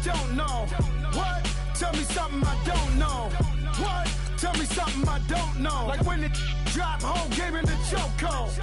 don't know. What? Tell me something I don't know. What? Tell me something I don't know. Like when it drop, whole game in the chokehold.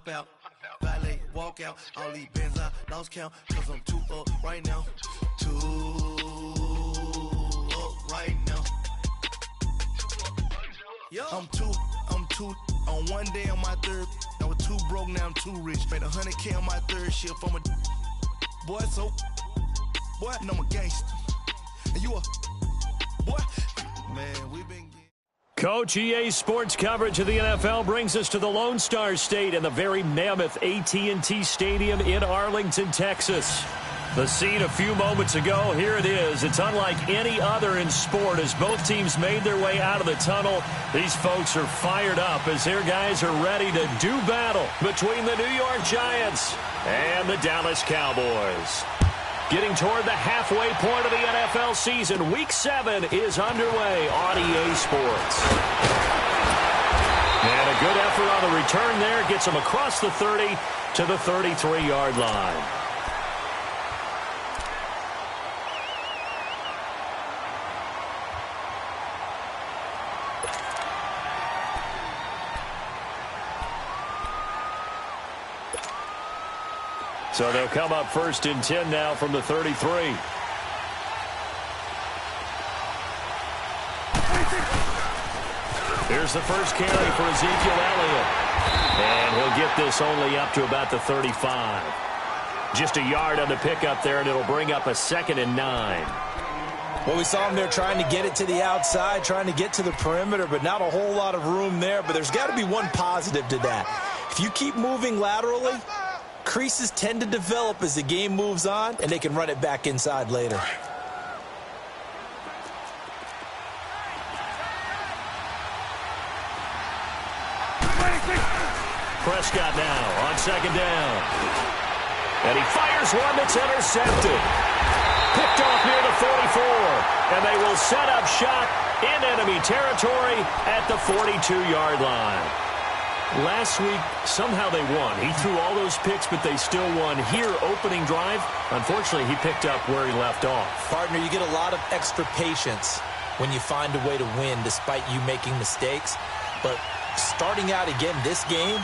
Out, valet, walk out, all these bands I lost count, cause I'm too up right now, too up right now. I'm too on one day on my third, I was too broke, now I'm too rich, made 100K on my third shift, I'm a boy, so, boy, and I'm a gangster, and you a, boy, man, we been Coach, EA Sports coverage of the NFL brings us to the Lone Star State and the very mammoth AT&T Stadium in Arlington, Texas. The scene a few moments ago, here it is. It's unlike any other in sport as both teams made their way out of the tunnel. These folks are fired up as their guys are ready to do battle between the New York Giants and the Dallas Cowboys. Getting toward the halfway point of the NFL season, Week 7 is underway on EA Sports. And a good effort on the return there gets them across the 30 to the 33-yard line. So they'll come up 1st and 10 now from the 33. Here's the first carry for Ezekiel Elliott. And he'll get this only up to about the 35. Just a yard on the pickup there, and it'll bring up a 2nd and 9. Well, we saw him there trying to get it to the outside, trying to get to the perimeter, but not a whole lot of room there. But there's got to be one positive to that. If you keep moving laterally, creases tend to develop as the game moves on, and they can run it back inside later. Prescott now on 2nd down. And he fires one that's intercepted. Picked off near the 44. And they will set up shop in enemy territory at the 42-yard line. Last week, somehow they won. He threw all those picks, but they still won. Here, opening drive, unfortunately, he picked up where he left off. Partner, you get a lot of extra patience when you find a way to win despite you making mistakes. But starting out again this game,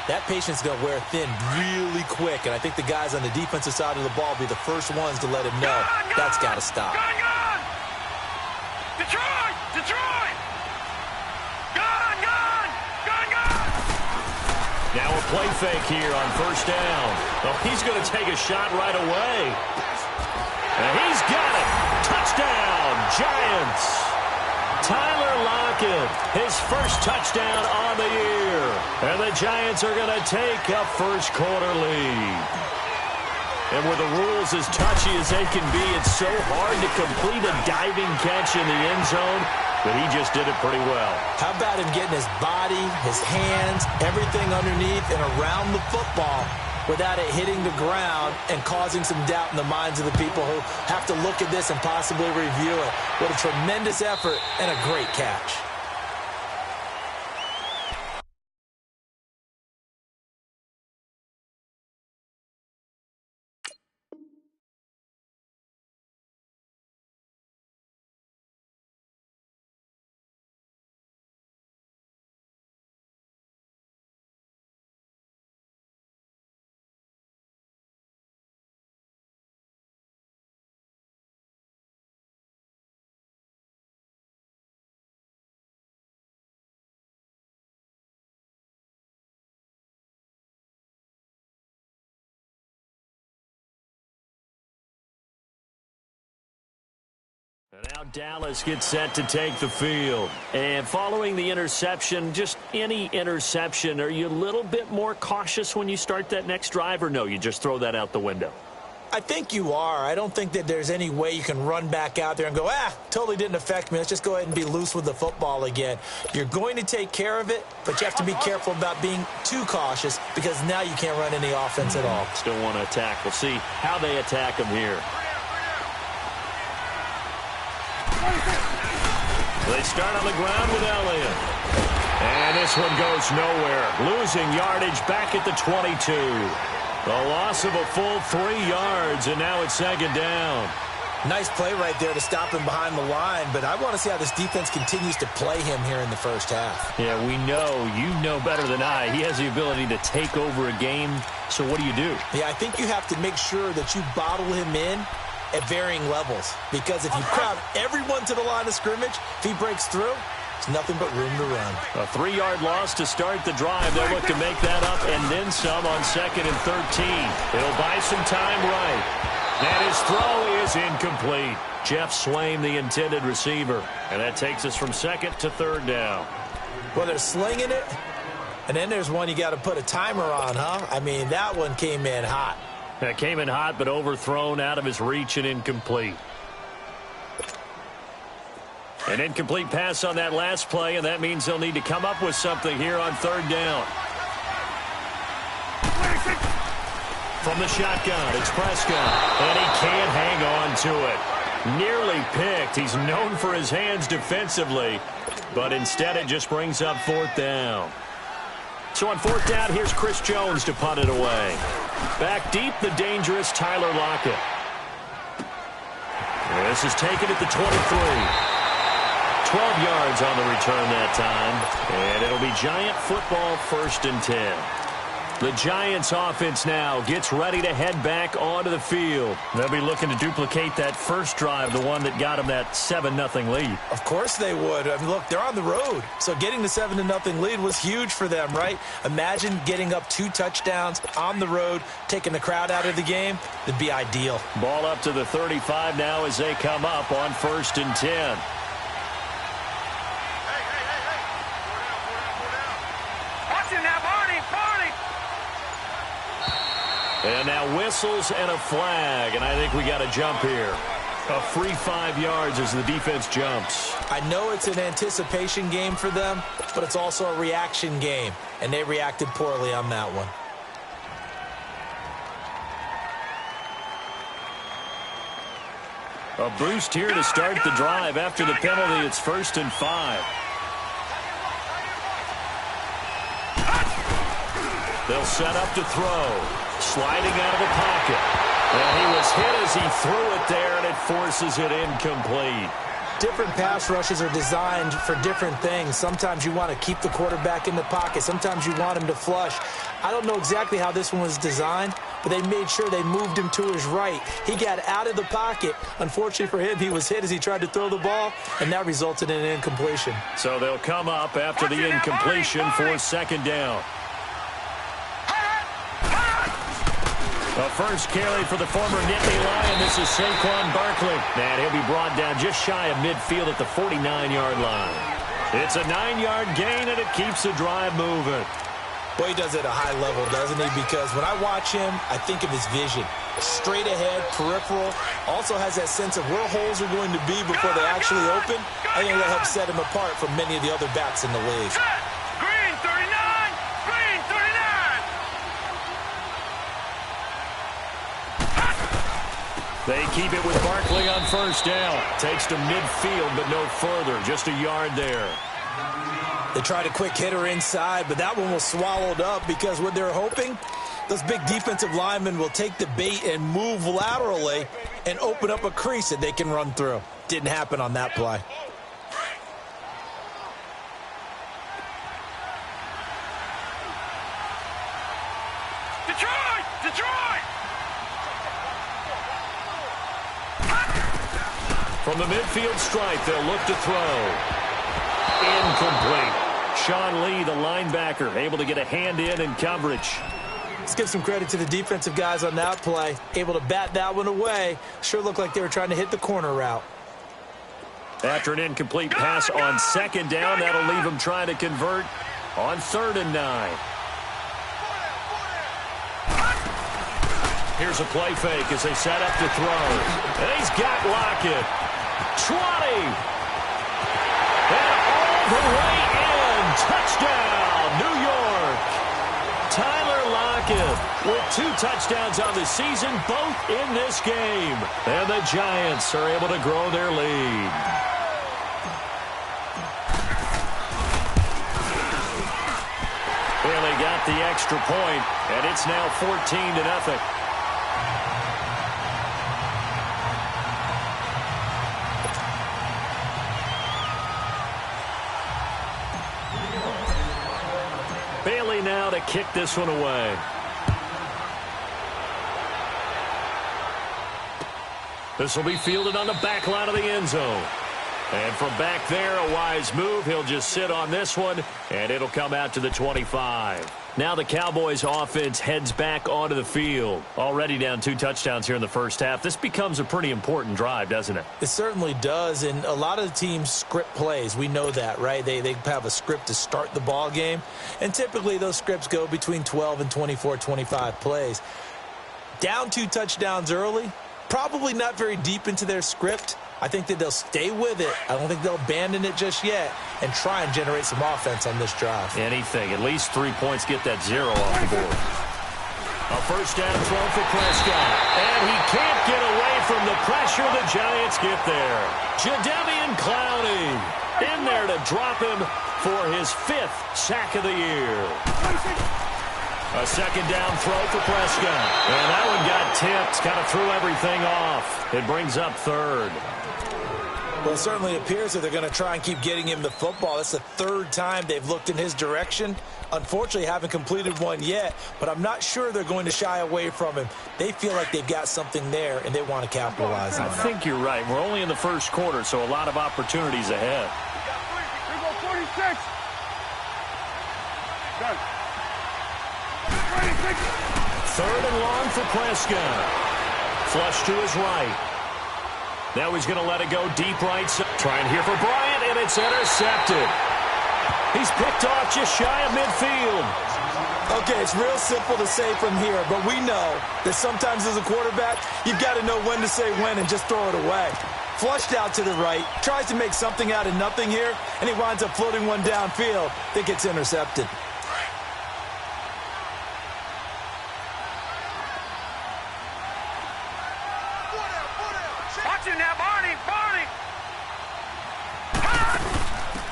that patience is going to wear thin really quick. And I think the guys on the defensive side of the ball will be the first ones to let him know that's got to stop. Gone! Detroit! Detroit! Gone! Now a play fake here on 1st down. Oh, he's going to take a shot right away. And he's got it. Touchdown, Giants. Tyler Lockett, his first touchdown on the year. And the Giants are going to take a first-quarter lead. And with the rules as touchy as they can be, it's so hard to complete a diving catch in the end zone, but he just did it pretty well. How about him getting his body, his hands, everything underneath and around the football without it hitting the ground and causing some doubt in the minds of the people who have to look at this and possibly review it. What a tremendous effort and a great catch. Now Dallas gets set to take the field. And following the interception, just any interception, are you a little bit more cautious when you start that next drive, or no, you just throw that out the window? I think you are. I don't think that there's any way you can run back out there and go, totally didn't affect me. Let's just go ahead and be loose with the football again. You're going to take care of it, but you have to be careful about being too cautious because now you can't run any offense at all. Still want to attack. We'll see how they attack him here. They start on the ground with Elliott. And this one goes nowhere. Losing yardage back at the 22. A loss of a full 3 yards, and now it's second down. Nice play right there to stop him behind the line, but I want to see how this defense continues to play him here in the first half. Yeah, we know. You know better than I. He has the ability to take over a game, so what do you do? Yeah, I think you have to make sure that you bottle him in at varying levels, because if you crowd everyone to the line of scrimmage, if he breaks through, it's nothing but room to run. A 3-yard loss to start the drive. They'll look to make that up and then some on 2nd and 13. It'll buy some time right. And his throw is incomplete. Jeff Swaim, the intended receiver. And that takes us from 2nd to 3rd down. Well, they're slinging it, and then there's one you got to put a timer on, huh? I mean, that one came in hot. That came in hot, but overthrown, out of his reach, and incomplete. An incomplete pass on that last play, and that means they'll need to come up with something here on 3rd down. From the shotgun, it's Prescott, and he can't hang on to it. Nearly picked. He's known for his hands defensively, but instead it just brings up 4th down. So on 4th down, here's Chris Jones to punt it away. Back deep, the dangerous Tyler Lockett. This is taken at the 23. 12 yards on the return that time. And it'll be Giant football, 1st and 10. The Giants offense now gets ready to head back onto the field. They'll be looking to duplicate that first drive, the one that got them that 7-0 lead. Of course they would. I mean, look, they're on the road. So getting the 7-0 lead was huge for them, right? Imagine getting up 2 touchdowns on the road, taking the crowd out of the game. That'd be ideal. Ball up to the 35 now as they come up on 1st and 10. And now whistles and a flag, and I think we got a jump here. A free 5 yards as the defense jumps. I know it's an anticipation game for them, but it's also a reaction game, and they reacted poorly on that one. A boost here to start the drive. After the penalty, it's 1st and 5. They'll set up to throw. Sliding out of the pocket. And he was hit as he threw it there, and it forces it incomplete. Different pass rushes are designed for different things. Sometimes you want to keep the quarterback in the pocket. Sometimes you want him to flush. I don't know exactly how this one was designed, but they made sure they moved him to his right. He got out of the pocket. Unfortunately for him, he was hit as he tried to throw the ball, and that resulted in an incompletion. So they'll come up after the incompletion for 2nd down. The first carry for the former Nittany Lion. This is Saquon Barkley. And he'll be brought down just shy of midfield at the 49-yard line. It's a 9-yard gain, and it keeps the drive moving. Well, he does it at a high level, doesn't he? Because when I watch him, I think of his vision. Straight ahead, peripheral. Also has that sense of where holes are going to be before they actually open. I think that helps set him apart from many of the other backs in the league. Green 39! Green 39! They keep it with Barkley on 1st down. Takes to midfield, but no further. Just a yard there. They tried a quick hitter inside, but that one was swallowed up because what they're hoping, those big defensive linemen will take the bait and move laterally and open up a crease that they can run through. Didn't happen on that play. Detroit! Detroit! From the midfield stripe, they'll look to throw. Incomplete. Sean Lee, the linebacker, able to get a hand in coverage. Let's give some credit to the defensive guys on that play. Able to bat that one away. Sure looked like they were trying to hit the corner route. After an incomplete pass on second down, that'll leave him trying to convert on 3rd and 9. Here's a play fake as they set up to throw. And he's got Lockett. 20. And all the way in. Touchdown, New York. Tyler Lockett with 2 touchdowns on the season, both in this game. And the Giants are able to grow their lead. Well, they got the extra point, and it's now 14-0. Bailey now to kick this one away. This will be fielded on the back line of the end zone. And from back there, a wise move. He'll just sit on this one, and it'll come out to the 25. Now the Cowboys offense heads back onto the field. Already down 2 touchdowns here in the first half. This becomes a pretty important drive, doesn't it? It certainly does, and a lot of the teams script plays. We know that, right? They have a script to start the ball game, and typically those scripts go between 12 and 24, 25 plays. Down 2 touchdowns early, probably not very deep into their script. I think that they'll stay with it. I don't think they'll abandon it just yet and try and generate some offense on this drive. Anything. At least 3 points, get that 0 off the board. A first down throw for Prescott. And he can't get away from the pressure. The Giants get there. Jadeveon Clowney in there to drop him for his 5th sack of the year. A second down throw for Prescott. And that one got tipped. Kind of threw everything off. It brings up 3rd. Well, it certainly appears that they're going to try and keep getting him the football. That's the 3rd time they've looked in his direction. Unfortunately, haven't completed one yet, but I'm not sure they're going to shy away from him. They feel like they've got something there, and they want to capitalize on it. I think you're right. We're only in the first quarter, so a lot of opportunities ahead. We go 46. Done. 3rd and long for Prescott. Flush to his right. Now he's going to let it go deep right side. Trying here for Bryant, and it's intercepted. He's picked off just shy of midfield. Okay, it's real simple to say from here, but we know that sometimes as a quarterback, you've got to know when to say when and just throw it away. Flushed out to the right, tries to make something out of nothing here, and he winds up floating one downfield that gets intercepted.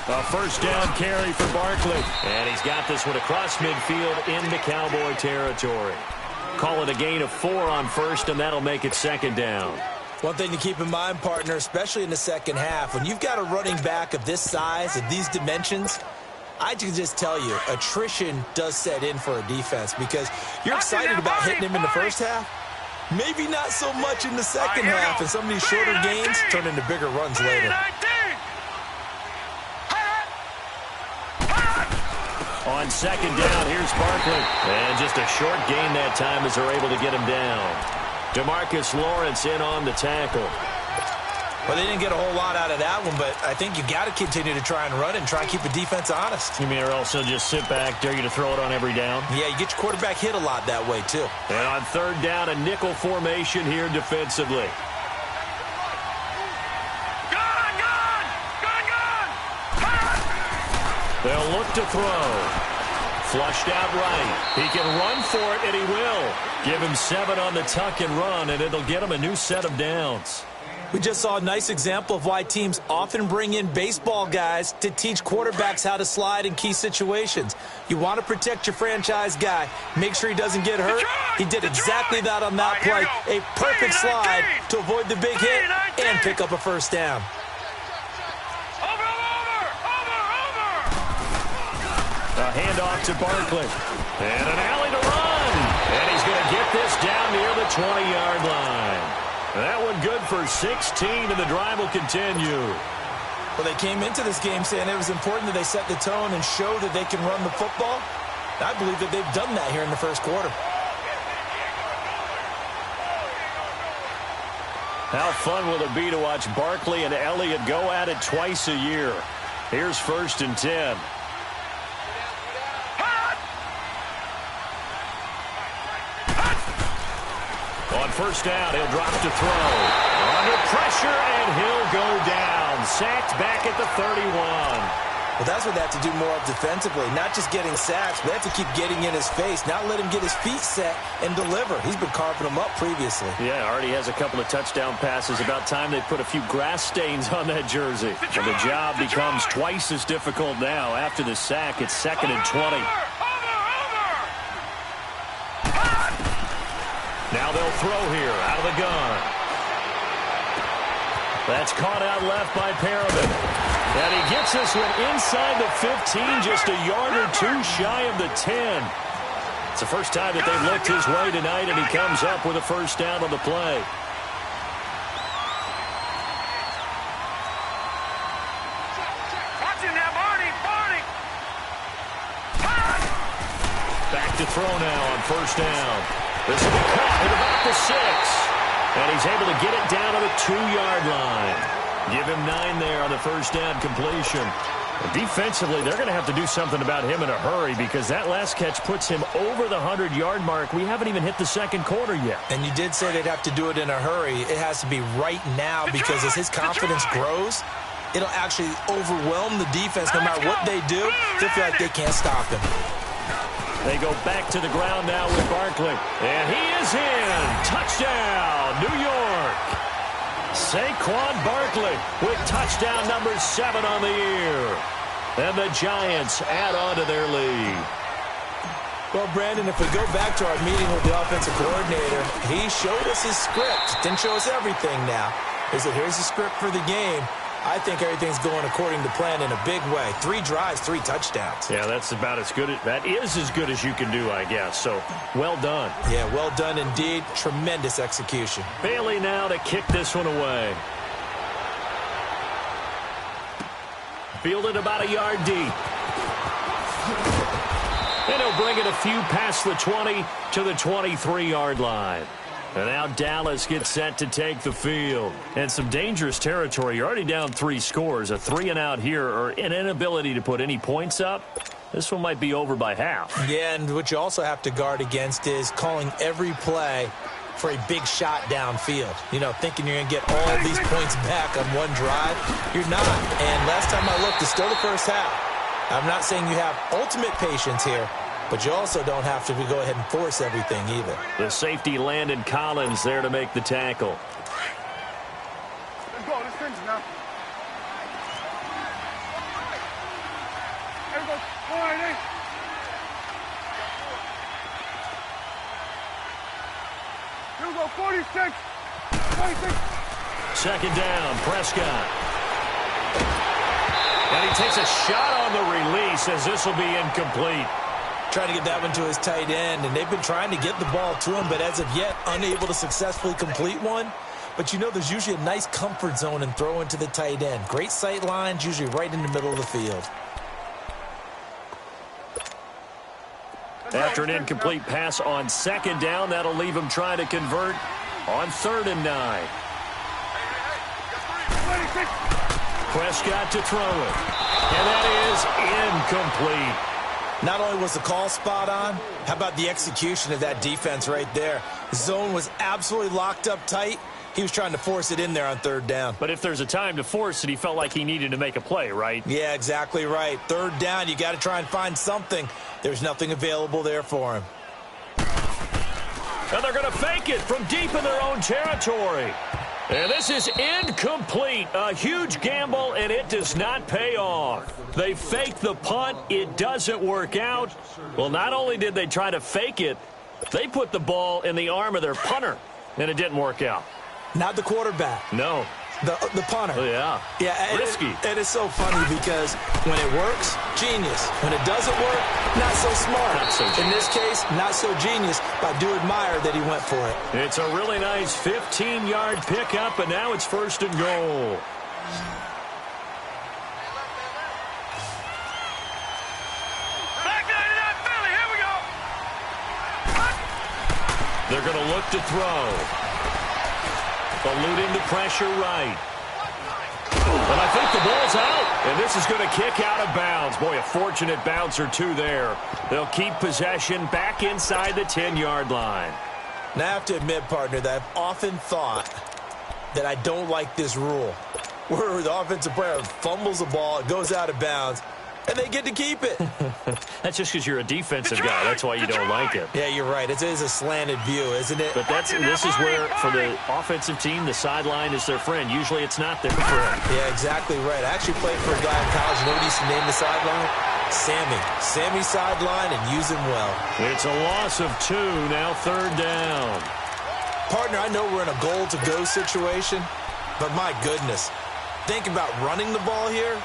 A first down carry for Barkley. And he's got this one across midfield into Cowboy territory. Call it a gain of 4 on first, and that'll make it 2nd down. One thing to keep in mind, partner, especially in the second half, when you've got a running back of this size, of these dimensions, I can just tell you, attrition does set in for a defense because you're excited about hitting him in the first half. Maybe not so much in the second half, and some of these shorter gains turn into bigger runs later. On second down, here's Barkley. And just a short gain that time as they're able to get him down. DeMarcus Lawrence in on the tackle. Well, they didn't get a whole lot out of that one, but I think you got to continue to try and run it and try and keep the defense honest. You mean or also just sit back, dare you to throw it on every down? Yeah, you get your quarterback hit a lot that way, too. And on 3rd down, a nickel formation here defensively. They'll look to throw. Flushed out right. He can run for it, and he will. Give him 7 on the tuck and run, and it'll get him a new set of downs. We just saw a nice example of why teams often bring in baseball guys to teach quarterbacks how to slide in key situations. You want to protect your franchise guy. Make sure he doesn't get hurt. He did exactly that on that play. A perfect slide to avoid the big hit and pick up a first down. A handoff to Barkley. And an alley to run. And he's going to get this down near the 20-yard line. That one good for 16, and the drive will continue. Well, they came into this game saying it was important that they set the tone and show that they can run the football. I believe that they've done that here in the first quarter. How fun will it be to watch Barkley and Elliott go at it twice a year? Here's 1st and 10. On 1st down, he'll drop to throw. Under pressure, and he'll go down. Sacked back at the 31. Well, that's what they have to do more of defensively. Not just getting sacks, but they have to keep getting in his face. Not let him get his feet set and deliver. He's been carving them up previously. Yeah, already has a couple of touchdown passes. About time they put a few grass stains on that jersey. And the job becomes twice as difficult now. After the sack, it's 2nd and 20. Now they'll throw here out of the gun. That's caught out left by Perriman. And he gets this one inside the 15, just a yard or two shy of the 10. It's the first time that they've looked his way tonight, and he comes up with a 1st down on the play. Back to throw now on 1st down. This will be caught at about the 6. And he's able to get it down to the 2-yard line. Give him 9 there on the 1st down completion. And defensively, they're going to have to do something about him in a hurry because that last catch puts him over the 100-yard mark. We haven't even hit the 2nd quarter yet. And you did say they'd have to do it in a hurry. It has to be right now because as his confidence grows, it'll actually overwhelm the defense. No matter what they do, they'll feel like they can't stop him. They go back to the ground now with Barkley. And he is in. Touchdown, New York. Saquon Barkley with touchdown number 7 on the year. And the Giants add on to their lead. Well, Brandon, if we go back to our meeting with the offensive coordinator, he showed us his script. Didn't show us everything now. He said, here's the script for the game. I think everything's going according to plan in a big way. 3 drives, 3 touchdowns. Yeah, that's about as good. That is as good as you can do, I guess. So, well done. Yeah, well done indeed. Tremendous execution. Bailey now to kick this one away. Fielded about a yard deep. And he'll bring it a few past the 20 to the 23-yard line. And now Dallas gets set to take the field. And some dangerous territory. You're already down 3 scores. A 3-and-out here or an inability to put any points up. This one might be over by half. Yeah, and what you also have to guard against is calling every play for a big shot downfield. You know, thinking you're going to get all these points back on one drive. You're not. And last time I looked, it's still the first half. I'm not saying you have ultimate patience here, but you also don't have to go ahead and force everything either. The safety Landon Collins there to make the tackle. Let's go. Let's finish now. Let's go. All right, hey. Here we go. 46. 26. 2nd down, Prescott. And he takes a shot on the release as this will be incomplete. Trying to get that one to his tight end, and they've been trying to get the ball to him, but as of yet, unable to successfully complete one. But you know, there's usually a nice comfort zone in throwing to the tight end. Great sight lines, usually right in the middle of the field. After an incomplete pass on 2nd down, that'll leave him trying to convert on 3rd and 9. Prescott to throw it. And that is incomplete. Not only was the call spot on, how about the execution of that defense right there? The zone was absolutely locked up tight. He was trying to force it in there on 3rd down. But if there's a time to force it, he felt like he needed to make a play, right? Yeah, exactly right. 3rd down, you got to try and find something. There's nothing available there for him. And they're going to fake it from deep in their own territory. And this is incomplete. A huge gamble, and it does not pay off. They fake the punt. It doesn't work out. Well, not only did they try to fake it, they put the ball in the arm of their punter, and it didn't work out. Not the quarterback. No. The punter. Oh, yeah. Yeah, risky. And it's so funny because when it works, genius. When it doesn't work, not so smart. Not so genius. In this case, not so genius, but I do admire that he went for it. It's a really nice 15-yard pickup, and now it's 1st and goal. Back 99 Philly, here we go. They're going to look to throw. Eluding the pressure right. And I think the ball's out. And this is going to kick out of bounds. Boy, a fortunate bounce or two there. They'll keep possession back inside the 10-yard line. Now, I have to admit, partner, that I've often thought that I don't like this rule, where the offensive player fumbles the ball, it goes out of bounds, and they get to keep it. That's just because you're a defensive guy. That's why you don't like it. Yeah, you're right. It is a slanted view, isn't it? But this is where, for the offensive team, the sideline is their friend. Usually it's not their friend. Yeah, exactly right. I actually played for a guy in college. You know what he used to name the sideline? Sammy. Sammy sideline, and use him well. It's a loss of 2, now 3rd down. Partner, I know we're in a goal-to-go situation, but my goodness, think about running the ball here.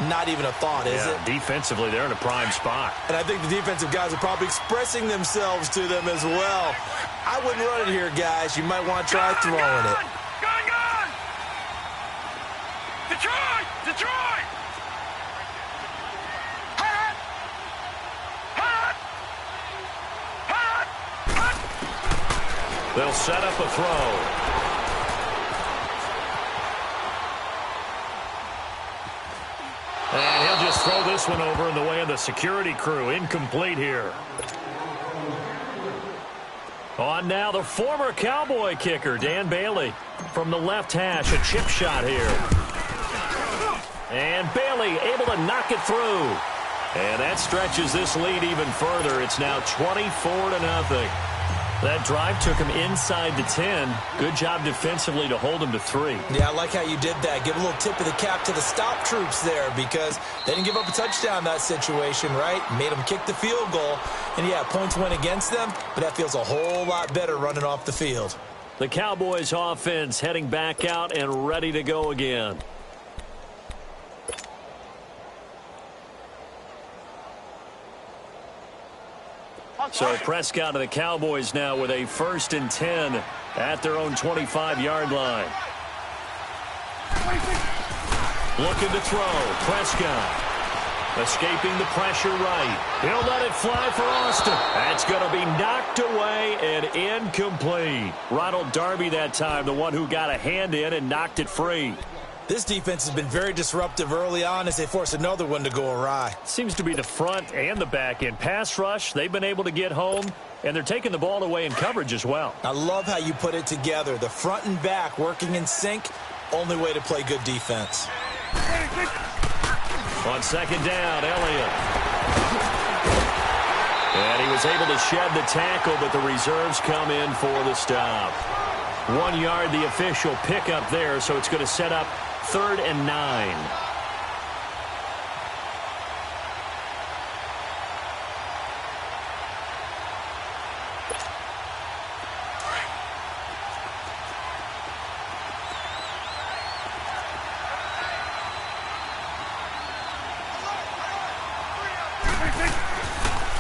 Not even a thought, is it? Defensively, they're in a prime spot. And I think the defensive guys are probably expressing themselves to them as well. I wouldn't run it here, guys. You might want to try throwing it. Gun! Detroit! Detroit! Hot! Hot! Hot! Hot! They'll set up a throw. And he'll just throw this one over in the way of the security crew. Incomplete here. On now, the former Cowboy kicker, Dan Bailey. From the left hash, a chip shot here. And Bailey able to knock it through. And that stretches this lead even further. It's now 24-0. That drive took him inside the 10. Good job defensively to hold him to 3. Yeah, I like how you did that. Give a little tip of the cap to the stop troops there because they didn't give up a touchdown in that situation, right? Made them kick the field goal. And, yeah, points went against them, but that feels a whole lot better running off the field. The Cowboys offense heading back out and ready to go again. So Prescott of the Cowboys now with a 1st and 10 at their own 25-yard line. Looking to throw. Prescott escaping the pressure right. He'll let it fly for Austin. That's going to be knocked away and incomplete. Ronald Darby that time, the one who got a hand in and knocked it free. This defense has been very disruptive early on as they force another one to go awry. Seems to be the front and the back end. Pass rush, they've been able to get home, and they're taking the ball away in coverage as well. I love how you put it together. The front and back working in sync, only way to play good defense. On 2nd down, Elliott. And he was able to shed the tackle, but the reserves come in for the stop. 1 yard, the official pickup there, so it's going to set up 3rd and 9.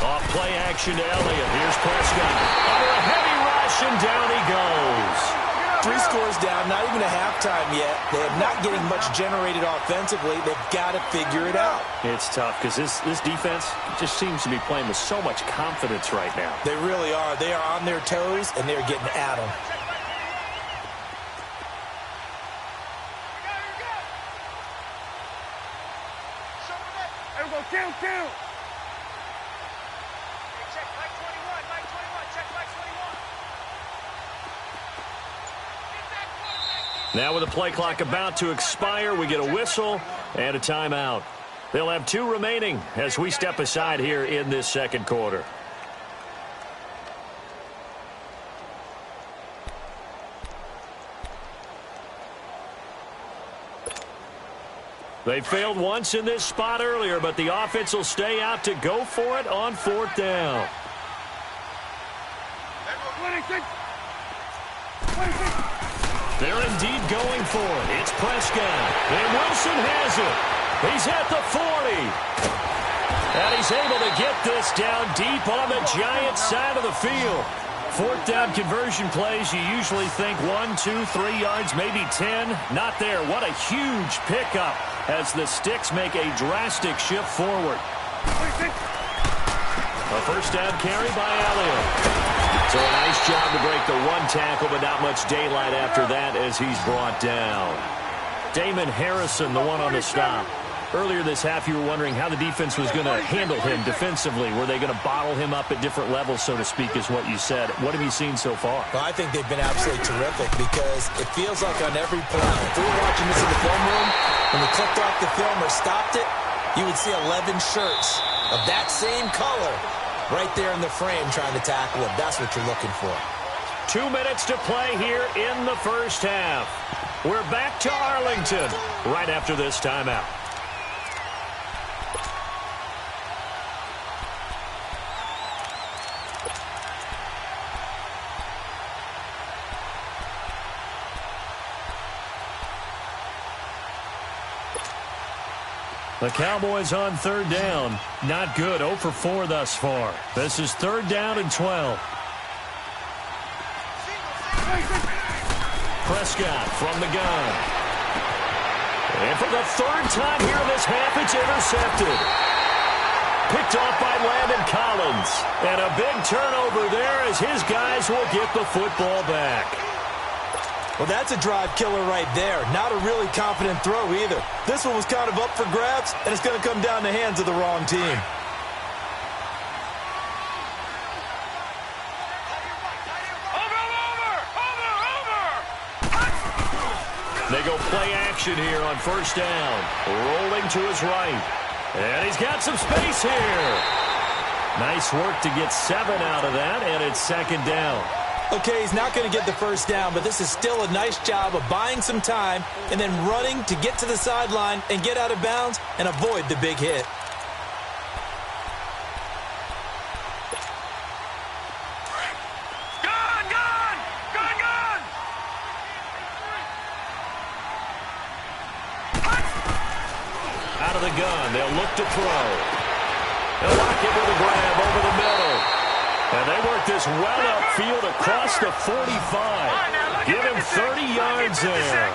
Off play action to Elliott. Here's Prescott. Under a heavy rush, and down he goes. 3 scores down, not even a halftime yet. They are not getting much generated offensively. They've got to figure it out. It's tough because this defense just seems to be playing with so much confidence right now. They really are. They are on their toes, and they're getting at them. There we go, kill. Check Mike 21, check Mike 21. Now with the play clock about to expire, we get a whistle and a timeout. They'll have 2 remaining as we step aside here in this 2nd quarter. They failed once in this spot earlier, but the offense will stay out to go for it on 4th down. 26. They're indeed going for it. It's Prescott. And Wilson has it. He's at the 40. And he's able to get this down deep on the Giants side of the field. 4th down conversion plays, you usually think 1, 2, 3 yards, maybe 10. Not there. What a huge pickup as the Sticks make a drastic shift forward. A 1st down carry by Elliott. So a nice job to break the one tackle, but not much daylight after that as he's brought down. Damon Harrison, the one on the stop. Earlier this half, you were wondering how the defense was going to handle him defensively. Were they going to bottle him up at different levels, so to speak, is what you said. What have you seen so far? Well, I think they've been absolutely terrific because it feels like on every play, if we were watching this in the film room, when we clicked off the film or stopped it, you would see 11 shirts of that same color right there in the frame trying to tackle him. That's what you're looking for. 2 minutes to play here in the first half. We're back to Arlington right after this timeout. The Cowboys on third down. Not good. 0 for 4 thus far. This is third down and 12. Prescott from the gun. And for the third time here in this half, it's intercepted. Picked off by Landon Collins. And a big turnover there as his guys will get the football back. Well, that's a drive killer right there. Not a really confident throw either. This one was kind of up for grabs, and it's going to come down the hands of the wrong team. They go play action here on first down. Rolling to his right. And he's got some space here. Nice work to get 7 out of that, and it's second down. Okay, he's not going to get the first down, but this is still a nice job of buying some time and then running to get to the sideline and get out of bounds and avoid the big hit. Out of the gun, they'll look to throw. They'll lock it with a grab over the middle. And they work this well upfield across the 45. Give him 30 yards there.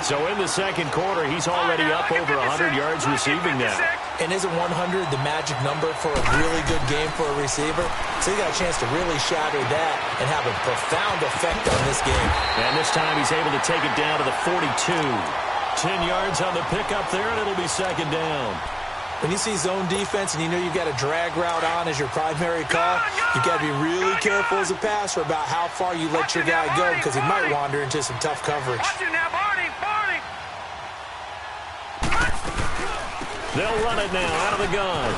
So in the second quarter, he's already up over 100 yards receiving now. And isn't 100 the magic number for a really good game for a receiver? So he got a chance to really shatter that and have a profound effect on this game. And this time he's able to take it down to the 42. 10 yards on the pickup there, and it'll be second down. When you see zone defense and you know you've got a drag route on as your primary call, you've got to be really careful as a passer about how far you let your guy go because he might wander into some tough coverage. They'll run it now out of the gun.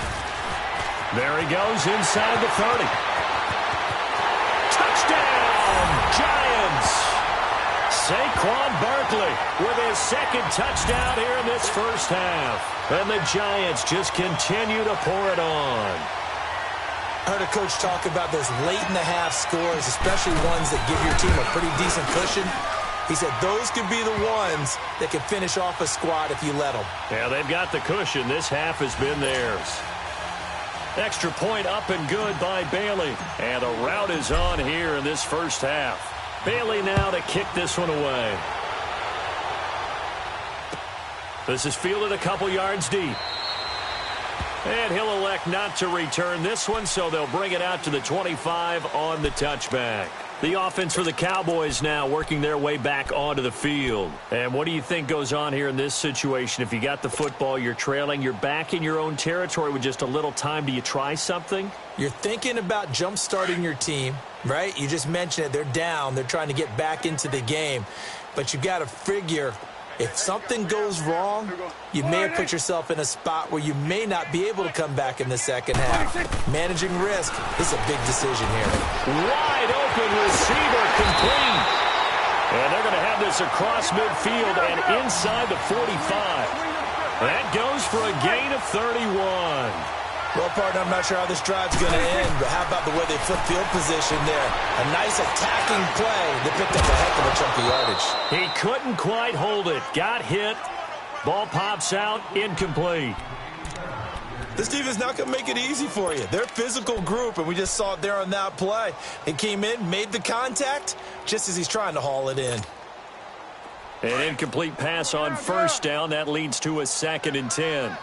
There he goes inside the 30. Touchdown, Giants! Saquon Barkley with his second touchdown here in this first half. And the Giants just continue to pour it on. I heard a coach talk about those late-in-the-half scores, especially ones that give your team a pretty decent cushion. He said those could be the ones that can finish off a squad if you let them. Yeah, they've got the cushion. This half has been theirs. Extra point up and good by Bailey. And a rout is on here in this first half. Bailey now to kick this one away. This is fielded a couple yards deep. And he'll elect not to return this one, so they'll bring it out to the 25 on the touchback. The offense for the Cowboys now working their way back onto the field. And what do you think goes on here in this situation? If you got the football, you're trailing, you're back in your own territory with just a little time. Do you try something? You're thinking about jump-starting your team, right? You just mentioned it. They're down. They're trying to get back into the game. But you got to figure if something goes wrong, you may have put yourself in a spot where you may not be able to come back in the second half. Managing risk is a big decision here. Wide open receiver complete. And they're going to have this across midfield and inside the 45. That goes for a gain of 31. Well, partner, I'm not sure how this drive's going to end, but how about the way they flip field position there? A nice attacking play. They picked up a heck of a chunk of yardage. He couldn't quite hold it. Got hit. Ball pops out. Incomplete. This defense not going to make it easy for you. They're a physical group, and we just saw it there on that play. It came in, made the contact, just as he's trying to haul it in. An incomplete pass on first down. That leads to a 2nd and 10.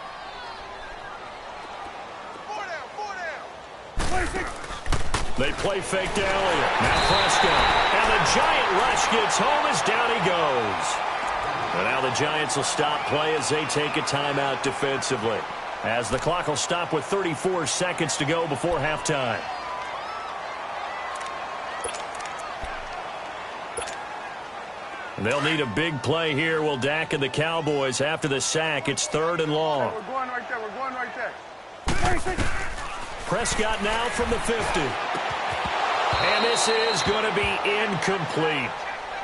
They play fake to Elliott. Now Prescott. And the Giant rush gets home as down he goes. And now the Giants will stop play as they take a timeout defensively. As the clock will stop with 34 seconds to go before halftime. They'll need a big play here. Will Dak and the Cowboys after the sack. It's 3rd and long. We're going right there. We're going right there. Prescott now from the 50. And this is going to be incomplete.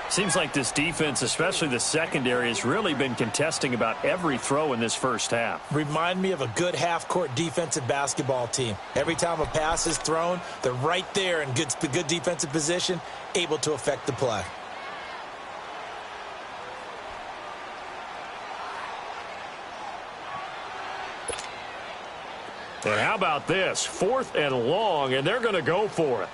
Seems like this defense, especially the secondary, has really been contesting about every throw in this first half. Remind me of a good half-court defensive basketball team. Every time a pass is thrown, they're right there in good defensive position, able to affect the play. And how about this? 4th and long, and they're going to go for it.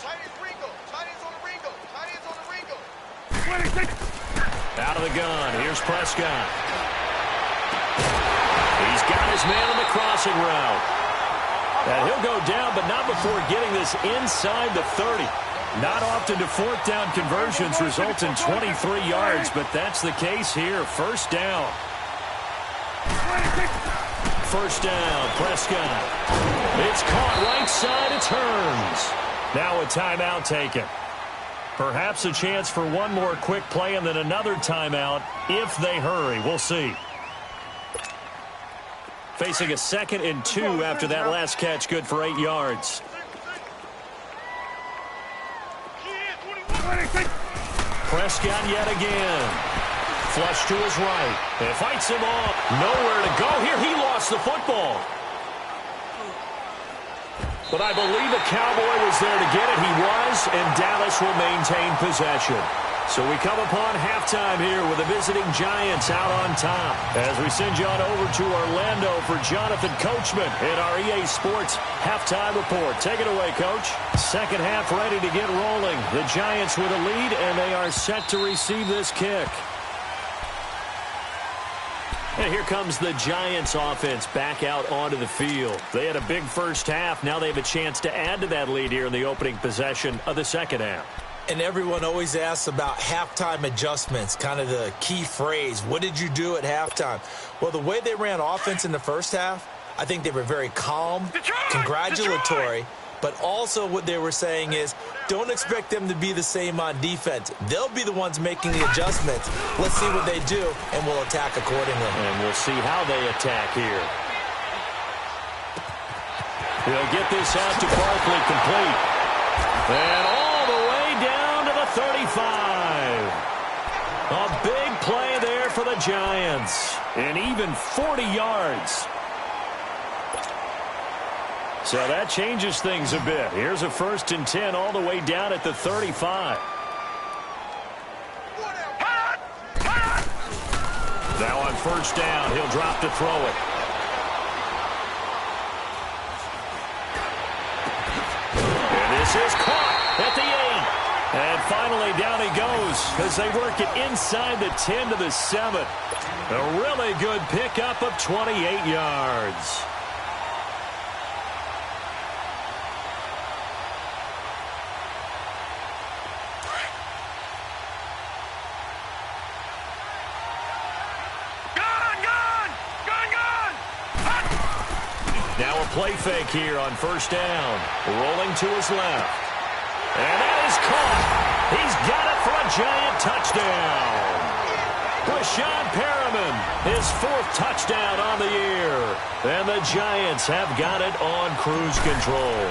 Out of the gun. Here's Prescott. He's got his man on the crossing route. And he'll go down, but not before getting this inside the 30. Not often do 4th down conversions result in 23 yards, but that's the case here. First down. First down, Prescott. It's caught right side. It turns. Now a timeout taken. Perhaps a chance for one more quick play and then another timeout if they hurry. We'll see. Facing a 2nd and 2 after that last catch. Good for 8 yards. Prescott yet again. Flush to his right. And fights him off. Nowhere to go here. He lost the football. But I believe a Cowboy was there to get it. He was, and Dallas will maintain possession. So we come upon halftime here with the visiting Giants out on top. As we send you on over to Orlando for Jonathan Coachman in our EA Sports halftime report. Take it away, Coach. Second half ready to get rolling. The Giants with a lead, and they are set to receive this kick. And here comes the Giants offense back out onto the field. They had a big first half. Now they have a chance to add to that lead here in the opening possession of the second half. And everyone always asks about halftime adjustments, kind of the key phrase. What did you do at halftime? Well, the way they ran offense in the first half, I think they were very calm, congratulatory, but also what they were saying is don't expect them to be the same on defense. They'll be the ones making the adjustments. Let's see what they do, and we'll attack accordingly. And we'll see how they attack here. He'll get this out to Barkley complete. And all the way down to the 35. A big play there for the Giants. And even 40 yards. So that changes things a bit. Here's a 1st and 10 all the way down at the 35. Now on first down, he'll drop to throw it. And this is caught at the 8. And finally down he goes as they work it inside the 10 to the 7. A really good pickup of 28 yards. Now a play fake here on first down. Rolling to his left. And that is caught. He's got it for a Giant touchdown. Brashad Perriman, his 4th touchdown on the year. And the Giants have got it on cruise control.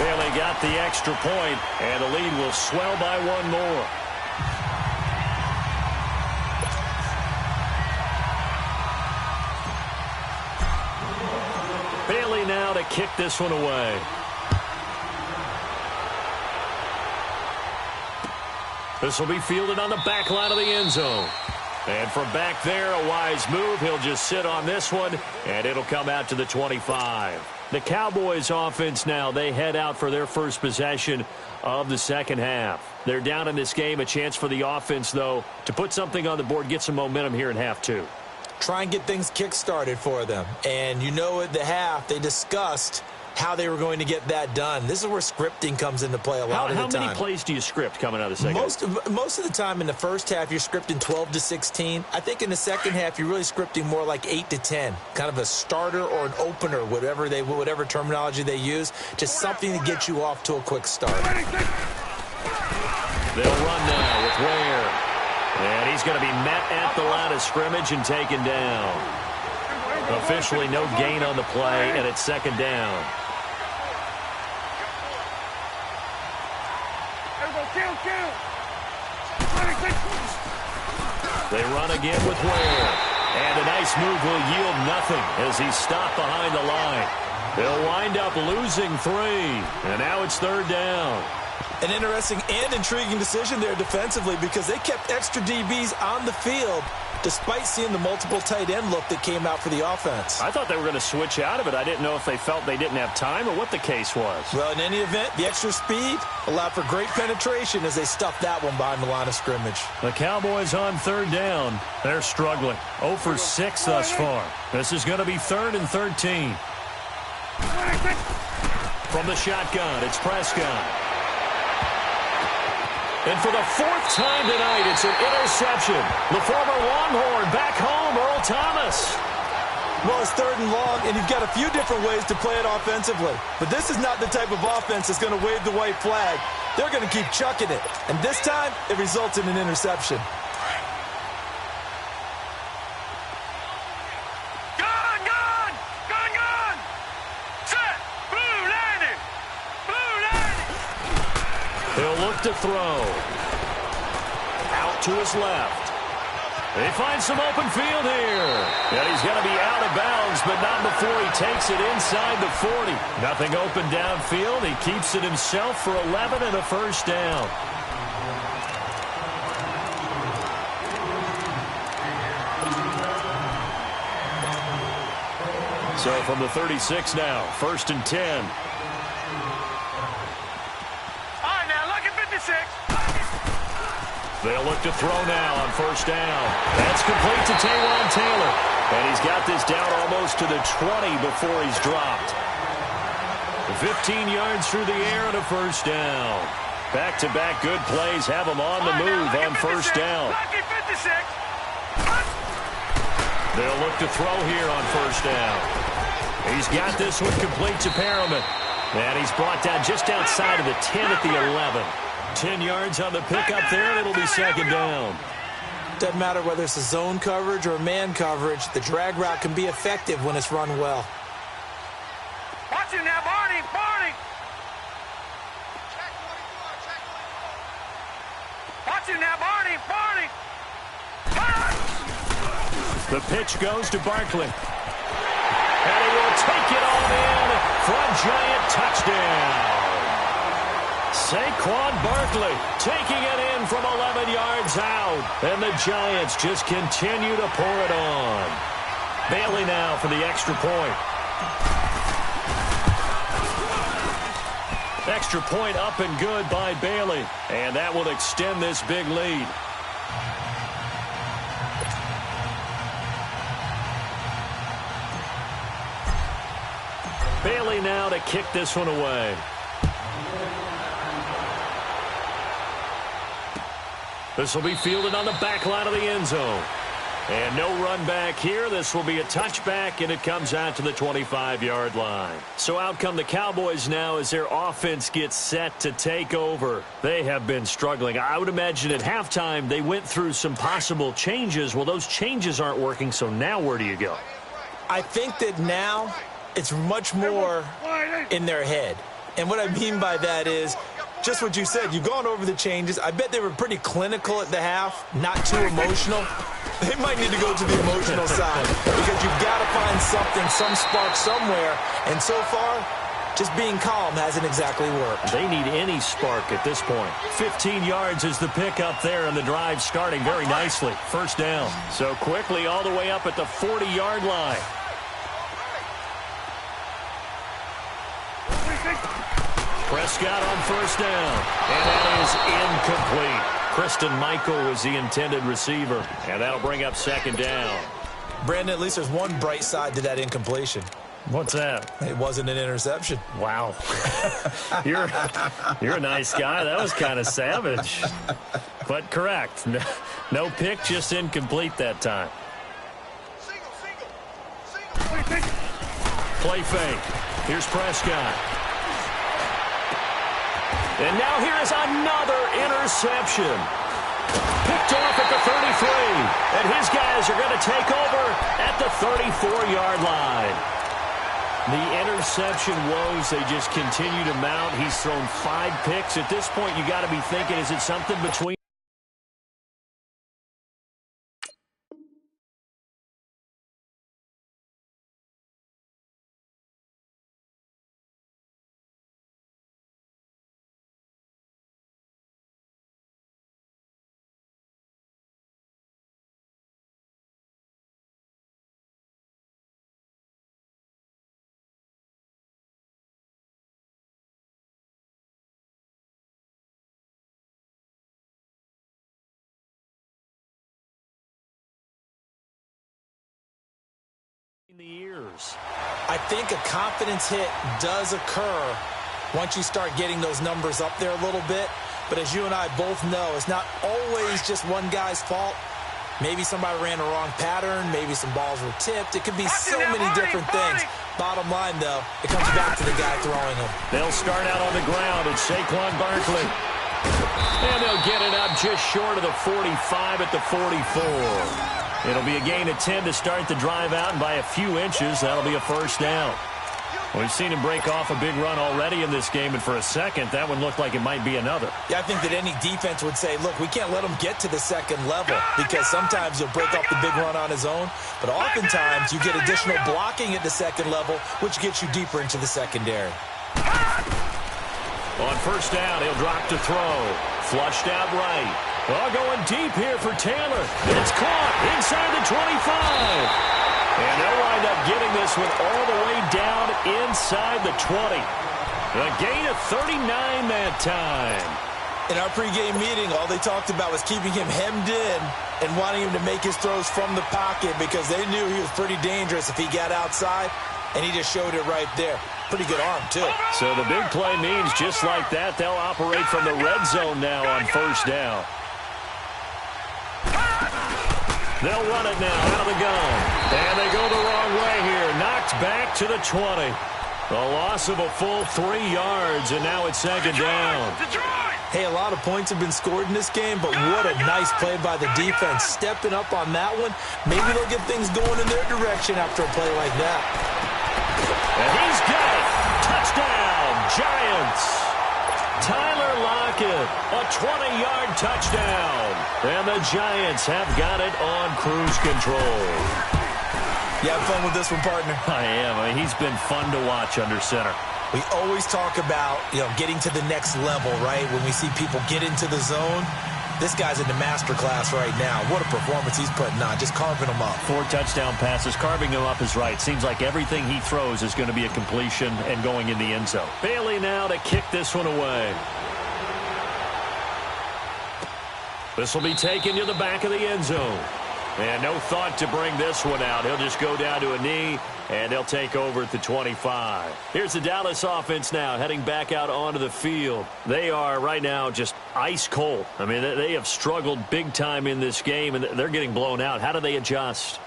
Bailey got the extra point, and the lead will swell by one more. Bailey now to kick this one away. This will be fielded on the back line of the end zone. And from back there, a wise move. He'll just sit on this one, and it'll come out to the 25. The Cowboys offense now, they head out for their first possession of the second half. They're down in this game. A chance for the offense, though, to put something on the board, get some momentum here in half two. Try and get things kick-started for them. And you know at the half, they discussed how they were going to get that done. This is where scripting comes into play a lot of the time. How many plays do you script coming out of the second? Most of the time in the first half, you're scripting 12 to 16. I think in the second half, you're really scripting more like 8 to 10, kind of a starter or an opener, whatever terminology they use, just something to get you off to a quick start. They'll run now with Ware. And he's going to be met at the line of scrimmage and taken down. Officially no gain on the play, and it's second down. They run again with Ware. And a nice move will yield nothing as he's stopped behind the line. They'll wind up losing 3. And now it's third down. An interesting and intriguing decision there defensively because they kept extra DBs on the field despite seeing the multiple tight end look that came out for the offense. I thought they were going to switch out of it. I didn't know if they felt they didn't have time or what the case was. Well, in any event, the extra speed allowed for great penetration as they stuffed that one behind the line of scrimmage. The Cowboys on third down. They're struggling. 0 for 6 thus far. This is going to be 3rd and 13. From the shotgun, it's Prescott. And for the 4th time tonight, it's an interception. The former Longhorn back home, Earl Thomas. Well, it's 3rd and long, and you've got a few different ways to play it offensively. But this is not the type of offense that's going to wave the white flag. They're going to keep chucking it. And this time, it results in an interception. He'll look to throw. Out to his left. They find some open field here. And he's going to be out of bounds, but not before he takes it inside the 40. Nothing open downfield. He keeps it himself for 11 and a first down. So from the 36 now, 1st and 10. They'll look to throw now on first down. That's complete to Taywan Taylor. And he's got this down almost to the 20 before he's dropped. 15 yards through the air and a first down. Back-to-back good plays have him on the move on first down. They'll look to throw here on first down. He's got this one complete to Perriman. And he's brought down just outside of the 10 at the 11. 10 yards on the pickup there, and it'll be second down. Doesn't matter whether it's a zone coverage or man coverage, the drag route can be effective when it's run well. Watch him now, Barney, Barney! Watch him now, Barney, Barney! The pitch goes to Barkley. And he will take it all in for a giant touchdown. Saquon Barkley taking it in from 11 yards out. And the Giants just continue to pour it on. Bailey now for the extra point. Extra point up and good by Bailey. And that will extend this big lead. Bailey now to kick this one away. This will be fielded on the back line of the end zone. And no run back here. This will be a touchback, and it comes out to the 25-yard line. So out come the Cowboys now as their offense gets set to take over. They have been struggling. I would imagine at halftime they went through some possible changes. Well, those changes aren't working, so now where do you go? I think that now it's much more in their head. And what I mean by that is just what you said. You've gone over the changes. I bet they were pretty clinical at the half, not too emotional. They might need to go to the emotional side because you've got to find something, some spark somewhere. And so far, just being calm hasn't exactly worked. They need any spark at this point. 15 yards is the pickup there, and the drive starting very nicely. First down. So quickly all the way up at the 40-yard line. Prescott on first down, and that is incomplete. Kristen Michael was the intended receiver, and that'll bring up second down. Brandon, at least there's one bright side to that incompletion. What's that? It wasn't an interception. Wow. You're a nice guy. That was kind of savage. But correct. No pick, just incomplete that time. Play fake. Here's Prescott. And now here is another interception. Picked off at the 33. And his guys are going to take over at the 34-yard line. The interception woes, they just continue to mount. He's thrown 5 picks. At this point, you got to be thinking, is it something between the ears? I think a confidence hit does occur once you start getting those numbers up there a little bit. But as you and I both know, it's not always just one guy's fault. Maybe somebody ran a wrong pattern. Maybe some balls were tipped. It could be so many different things. Bottom line, though, it comes back to the guy throwing them. They'll start out on the ground. It's Saquon Barkley. And they'll get it up just short of the 45 at the 44. It'll be a gain of 10 to start the drive out, and by a few inches, that'll be a first down. We've seen him break off a big run already in this game, and for a second, that one looked like it might be another. Yeah, I think that any defense would say, look, we can't let him get to the second level, because sometimes he'll break off the big run on his own, but oftentimes you get additional blocking at the second level, which gets you deeper into the secondary. On first down, he'll drop to throw. Flushed out right. Well, going deep here for Taylor. It's caught inside the 25. And they'll wind up getting this one all the way down inside the 20. A gain of 39 that time. In our pregame meeting, all they talked about was keeping him hemmed in and wanting him to make his throws from the pocket because they knew he was pretty dangerous if he got outside, and he just showed it right there. Pretty good arm, too. So the big play means just like that, they'll operate from the red zone now on first down. They'll run it now out of the gun. And they go the wrong way here. Knocked back to the 20. A loss of a full 3 yards, and now it's second down. Hey, a lot of points have been scored in this game, but what a nice play by the defense. Stepping up on that one. Maybe they'll get things going in their direction after a play like that. And he's got it. Touchdown, Giants. Tyler Lockett, a 20-yard touchdown. And the Giants have got it on cruise control. You have fun with this one, partner? I am. I mean, he's been fun to watch under center. We always talk about, getting to the next level, right? When we see people get into the zone. This guy's in the master class right now. What a performance he's putting on, just carving them up. 4 touchdown passes. Carving him up is right. Seems like everything he throws is going to be a completion and going in the end zone. Bailey now to kick this one away. This will be taken to the back of the end zone. And no thought to bring this one out. He'll just go down to a knee, and they'll take over at the 25. Here's the Dallas offense now heading back out onto the field. They are right now just ice cold. I mean, they have struggled big time in this game, and they're getting blown out. How do they adjust?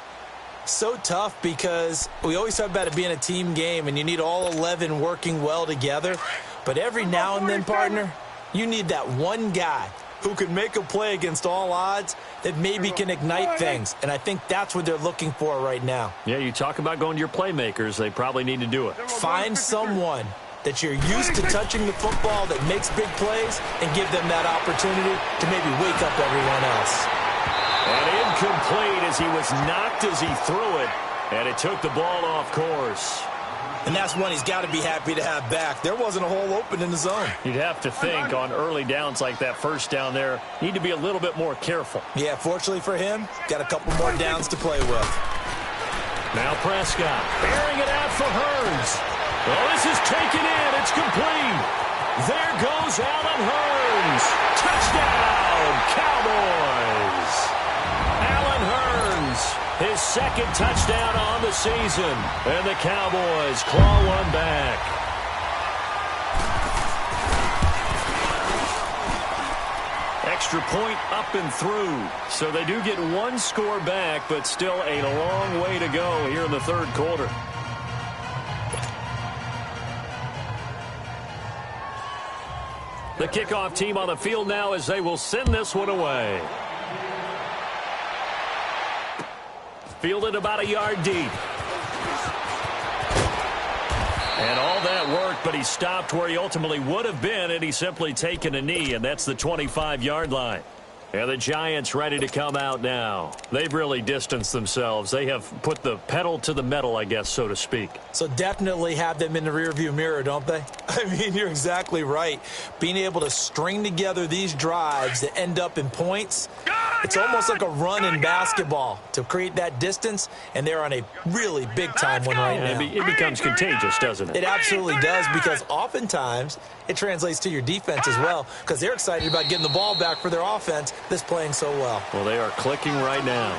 So tough because we always talk about it being a team game, and you need all 11 working well together. But every now and then, partner, you need that one guy who can make a play against all odds that maybe can ignite things. And I think that's what they're looking for right now. Yeah, you talk about going to your playmakers. They probably need to do it. Find someone that you're used to touching the football that makes big plays and give them that opportunity to maybe wake up everyone else. And incomplete as he was knocked as he threw it. And it took the ball off course. And that's one he's got to be happy to have back. There wasn't a hole open in the zone. You'd have to think on early downs like that first down there, need to be a little bit more careful. Yeah, fortunately for him, got a couple more downs to play with. Now Prescott, airing it out for Hurns. Well, this is taken in. It's complete. There goes Allen Hurns. Touchdown, Cowboys. Allen Hurns, his second touchdown on the season. And the Cowboys claw one back. Extra point up and through. So they do get one score back, but still a long way to go here in the third quarter. The kickoff team on the field now as they will send this one away. Fielded about a yard deep. And all that worked, but he stopped where he ultimately would have been, and he's simply taken a knee, and that's the 25-yard line. And the Giants ready to come out now. They've really distanced themselves. They have put the pedal to the metal, I guess, so to speak. So definitely have them in the rearview mirror, don't they? I mean, you're exactly right. Being able to string together these drives that end up in points, it's almost like a run in basketball to create that distance, and they're on a really big-time one right now. It becomes contagious, doesn't it? It absolutely does, because oftentimes it translates to your defense as well, because they're excited about getting the ball back for their offense that's playing so well. Well, they are clicking right now.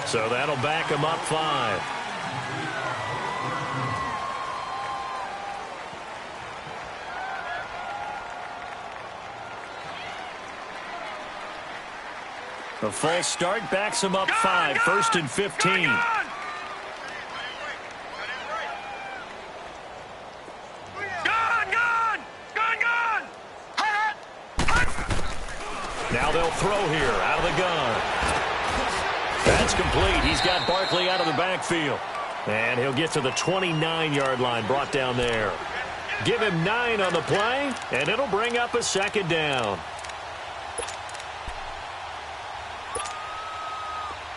So that'll back them up 5. The false start backs them up 5. First and 15. Now they'll throw here out of the gun. That's complete. He's got Barkley out of the backfield. And he'll get to the 29-yard line, brought down there. Give him 9 on the play, and it'll bring up a second down.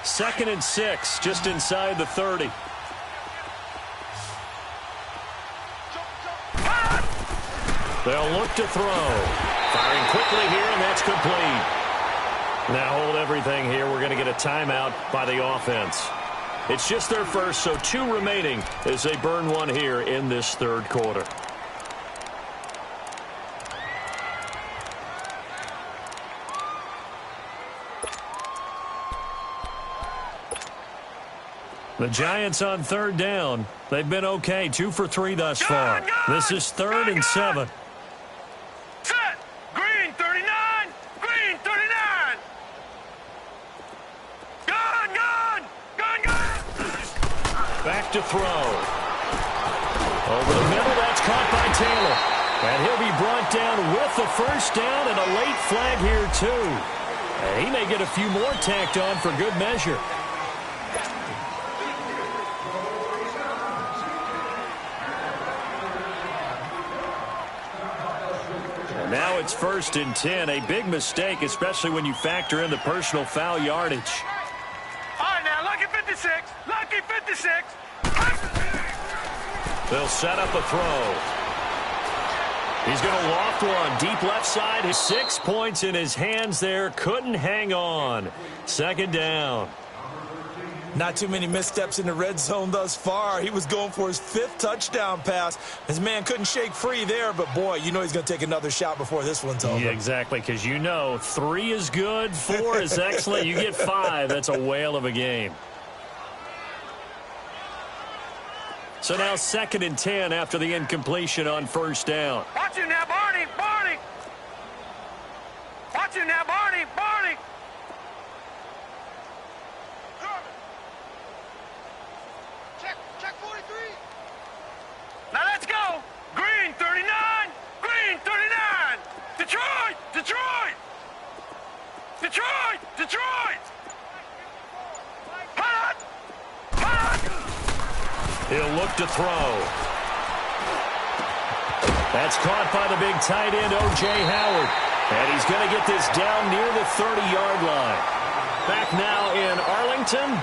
Second and 6, just inside the 30. They'll look to throw. Firing quickly here, and that's complete. Now hold everything here. We're going to get a timeout by the offense. It's just their first, so 2 remaining as they burn one here in this third quarter. The Giants on third down. They've been okay. 2 for 3 thus far. This is 3rd and 7. Set. Green 39. Green 39. Gun. Back to throw. Over the middle. That's caught by Taylor. And he'll be brought down with the first down and a late flag here too. And he may get a few more tacked on for good measure. Now it's 1st and 10. A big mistake, especially when you factor in the personal foul yardage. All right, now, lucky 56. Lucky 56. They'll set up a throw. He's going to loft one. Deep left side. His 6 points in his hands there. Couldn't hang on. Second down. Not too many missteps in the red zone thus far. He was going for his 5th touchdown pass. His man couldn't shake free there, but boy, you know he's going to take another shot before this one's over. Yeah, exactly, because you know 3 is good, 4 is excellent. You get 5, that's a whale of a game. So now 2nd and 10 after the incompletion on first down. Watch you now, Barney. Watch you now, Barney. Check 43. Now let's go. Green 39. Green 39. Detroit. Hot. He'll look to throw. That's caught by the big tight end, O.J. Howard. And he's going to get this down near the 30-yard line. Back now in Arlington.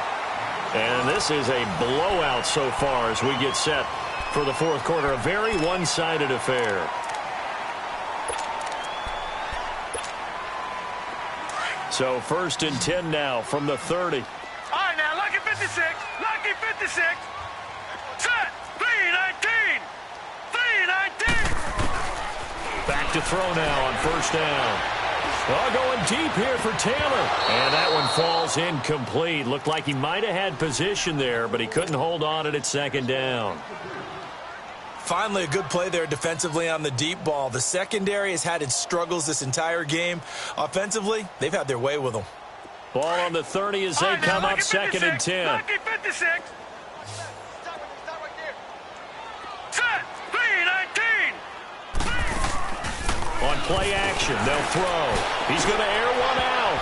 And this is a blowout so far as we get set for the fourth quarter. A very one-sided affair. So 1st and 10 now from the 30. All right, now, lucky 56. Set. 3-19. Back to throw now on first down. Oh, going deep here for Taylor. And that one falls incomplete. Looked like he might have had position there, but he couldn't hold on at second down. Finally, a good play there defensively on the deep ball. The secondary has had its struggles this entire game. Offensively, they've had their way with them. Ball on the 30 as they come up 2nd and 10. 56. Set. 3-19. On play action, they'll throw. He's going to air one out.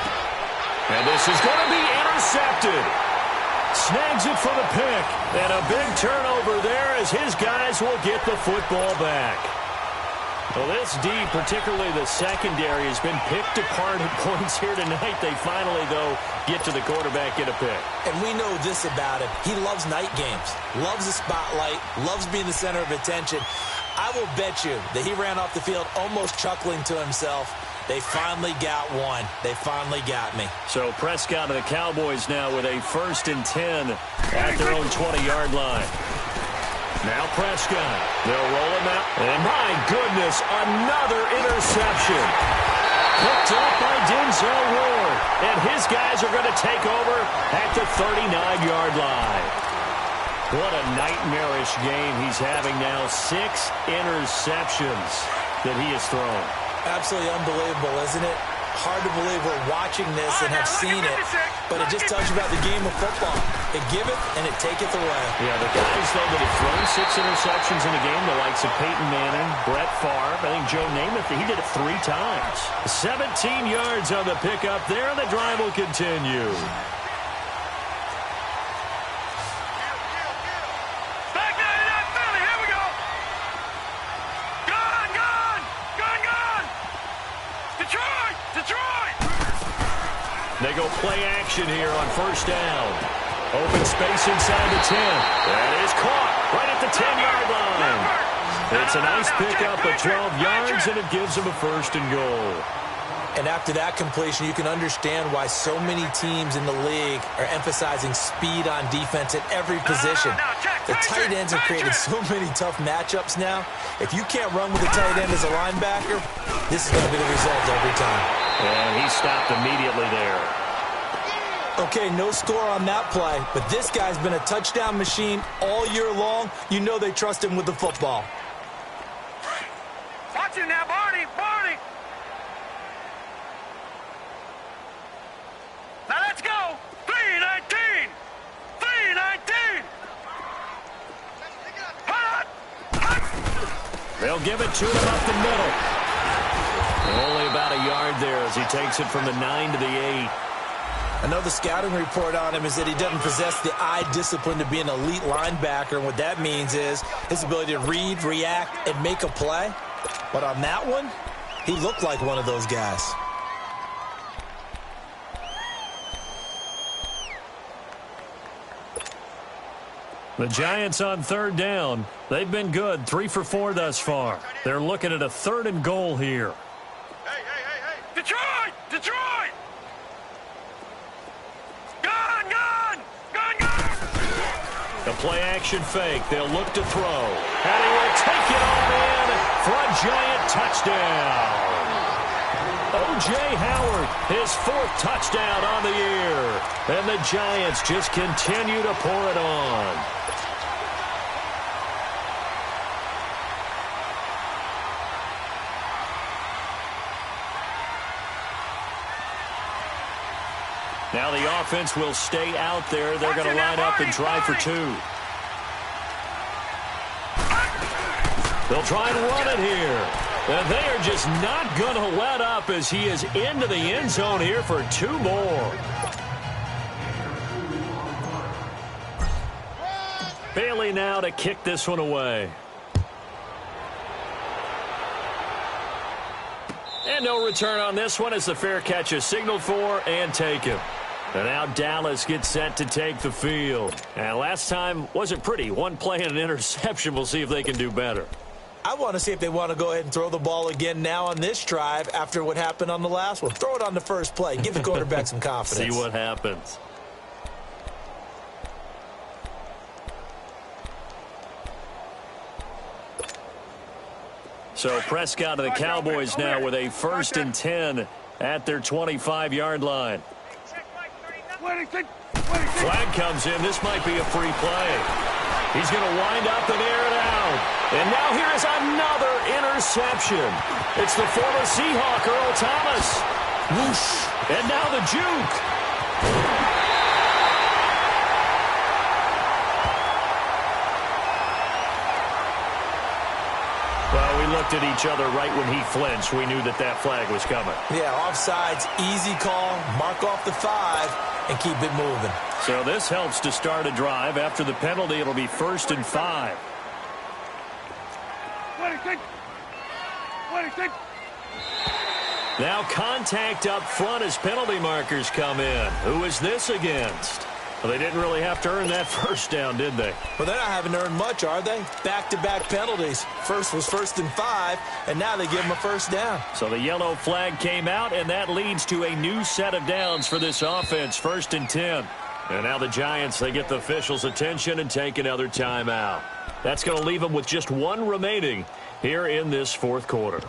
And this is going to be intercepted. Snags it for the pick. And a big turnover there as his guys will get the football back. Well, this D, particularly the secondary, has been picked apart at points here tonight. They finally, though, get to the quarterback, get a pick. And we know this about him. He loves night games, loves the spotlight, loves being the center of attention. I will bet you that he ran off the field almost chuckling to himself. They finally got one. They finally got me. So Prescott and the Cowboys now with a 1st and 10 at their own 20-yard line. Now Prescott. They'll roll him out. And my goodness, another interception. Picked up by Denzel Ward. And his guys are going to take over at the 39-yard line. What a nightmarish game he's having now. 6 interceptions that he has thrown. Absolutely unbelievable, isn't it? Hard to believe we're watching this and have seen it, but it just tells you about the game of football. It giveth and it taketh away. Yeah, the guys, though, that have thrown 6 interceptions in a game, the likes of Peyton Manning, Brett Favre, I think Joe Namath, he did it 3 times. 17 yards on the pickup there, and the drive will continue. They go play action here on 1st down. Open space inside the 10. That is caught right at the 10-yard line. It's a nice pickup of 12 yards, and it gives them a 1st and goal. And after that completion, you can understand why so many teams in the league are emphasizing speed on defense at every position. The tight ends have created so many tough matchups now. If you can't run with the tight end as a linebacker, this is going to be the result every time. And he stopped immediately there. Okay, no score on that play, but this guy's been a touchdown machine all year long. You know they trust him with the football. Watch him now, Barney. Barney. Now let's go. 3-19. 3-19. They'll give it to him up the middle. Only about a yard there as he takes it from the 9 to the 8. I know the scouting report on him is that he doesn't possess the eye discipline to be an elite linebacker. And what that means is his ability to read, react, and make a play. But on that one, he looked like one of those guys. The Giants on 3rd down. They've been good, 3 for 4 thus far. They're looking at a 3rd and goal here. Hey. Detroit! Detroit! Gun! The play action fake. They'll look to throw. And he will take it all in for a Giant touchdown. O.J. Howard, his 4th touchdown on the year. And the Giants just continue to pour it on. Now the offense will stay out there. They're going to line up and try for 2. They'll try and run it here. And they are just not going to let up as he is into the end zone here for 2 more. Bailey now to kick this one away. And no return on this one as the fair catch is signaled for and taken. And now Dallas gets set to take the field. And last time wasn't pretty. 1 play and an interception. We'll see if they can do better. I want to see if they want to go ahead and throw the ball again now on this drive after what happened on the last one. Throw it on the first play. Give the quarterback some confidence. See what happens. So Prescott of the Cowboys now with a 1st and 10 at their 25-yard line. Flag comes in. This might be a free play. He's going to wind up and air it out. And now here is another interception. It's the former Seahawk, Earl Thomas. Whoosh. And now the juke. Well, we looked at each other right when he flinched. We knew that that flag was coming. Yeah, offsides, easy call. Mark off the 5 and keep it moving. So this helps to start a drive. After the penalty, it'll be 1st and 5. Now contact up front as penalty markers come in. Who is this against? Well, they didn't really have to earn that first down, did they? Well, they're not having to earn much, are they? Back-to-back penalties. First was 1st and 5, and now they give them a first down. So the yellow flag came out, and that leads to a new set of downs for this offense, 1st and 10. And now the Giants, they get the officials' attention and take another timeout. That's going to leave them with just one remaining here in this fourth quarter.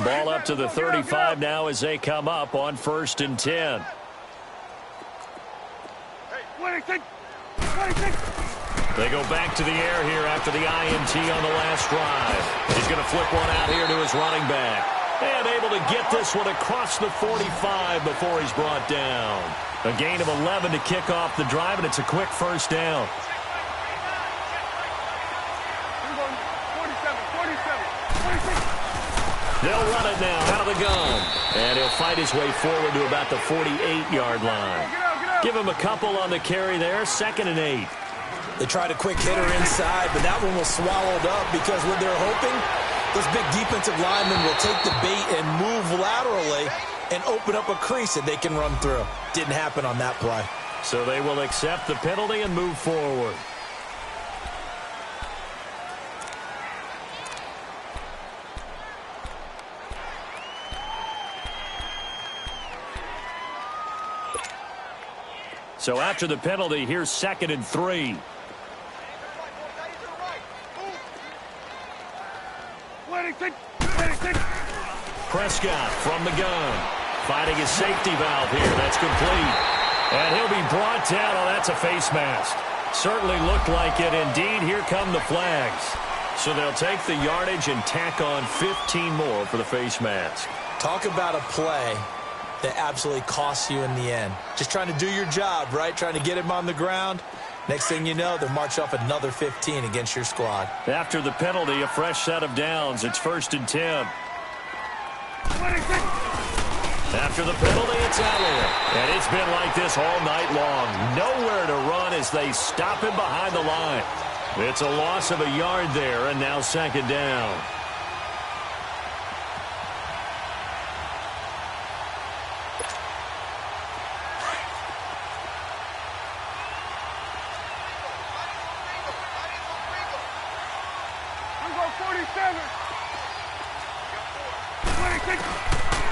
Ball up to the 35 now as they come up on 1st and 10. They go back to the air here after the INT on the last drive. He's going to flip one out here to his running back. And able to get this one across the 45 before he's brought down. A gain of 11 to kick off the drive, and it's a quick first down. They'll run it now out of the gun. And he'll fight his way forward to about the 48-yard line. Give him a couple on the carry there. 2nd and 8. They tried a quick hitter inside, but that one was swallowed up because what they're hoping, those big defensive linemen will take the bait and move laterally and open up a crease that they can run through. Didn't happen on that play. So they will accept the penalty and move forward. So after the penalty, here's 2nd and 3. Prescott from the gun. Finding his safety valve here. That's complete. And he'll be brought down. Oh, that's a face mask. Certainly looked like it. Indeed, here come the flags. So they'll take the yardage and tack on 15 more for the face mask. Talk about a play that absolutely costs you in the end. Just trying to do your job, right? Trying to get him on the ground. Next thing you know, they'll march off another 15 against your squad. After the penalty, a fresh set of downs. It's 1st and 10. After the penalty, it's Elliott. And it's been like this all night long. Nowhere to run as they stop him behind the line. It's a loss of a yard there, and now 2nd down.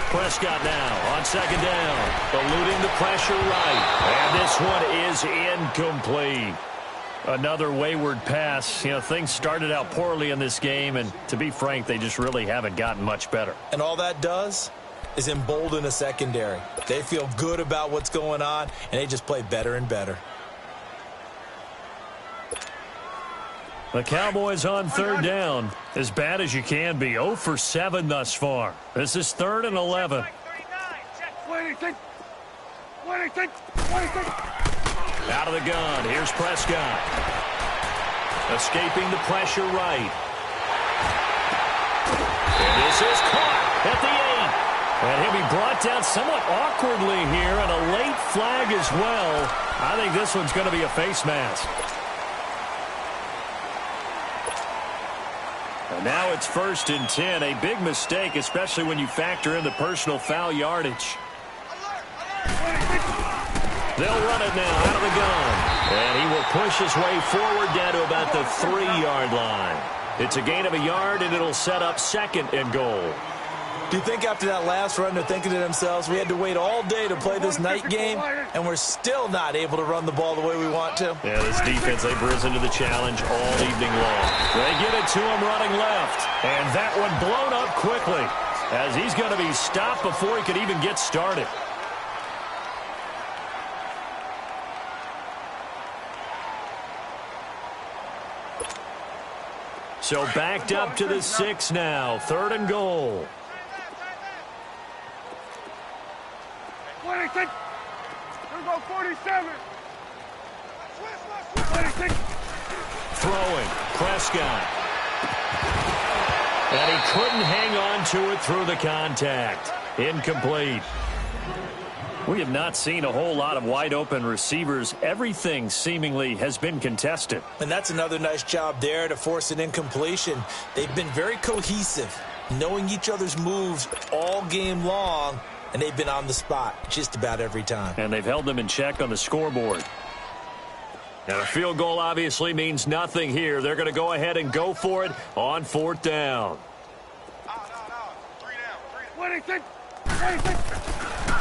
Prescott now on 2nd down, eluding the pressure right. And this one is incomplete. Another wayward pass. You know, things started out poorly in this game, and to be frank, they just really haven't gotten much better. And all that does is embolden a secondary. They feel good about what's going on, and they just play better and better. The Cowboys on 3rd down, as bad as you can be. 0 for 7 thus far. This is 3rd and 11. Out of the gun, here's Prescott. Escaping the pressure right. And this is caught at the 8. And he'll be brought down somewhat awkwardly here, and a late flag as well. I think this one's going to be a face mask. And now it's 1st and 10. A big mistake, especially when you factor in the personal foul yardage. They'll run it now out of the gun. And he will push his way forward down to about the 3-yard line. It's a gain of a yard, and it'll set up 2nd and goal. Do you think after that last run they're thinking to themselves, we had to wait all day to play this night game, and we're still not able to run the ball the way we want to? Yeah, this defense, they've risen to the challenge all evening long. They get it to him running left, and that one blown up quickly as he's going to be stopped before he could even get started. So backed up to the 6 now. 3rd and goal. 26. Here go 47. 26. Throwing. Prescott. And he couldn't hang on to it through the contact. Incomplete. We have not seen a whole lot of wide-open receivers. Everything seemingly has been contested. And that's another nice job there to force an incompletion. They've been very cohesive, knowing each other's moves all game long, and they've been on the spot just about every time. And they've held them in check on the scoreboard. And a field goal obviously means nothing here. They're going to go ahead and go for it on 4th down. 26. 26.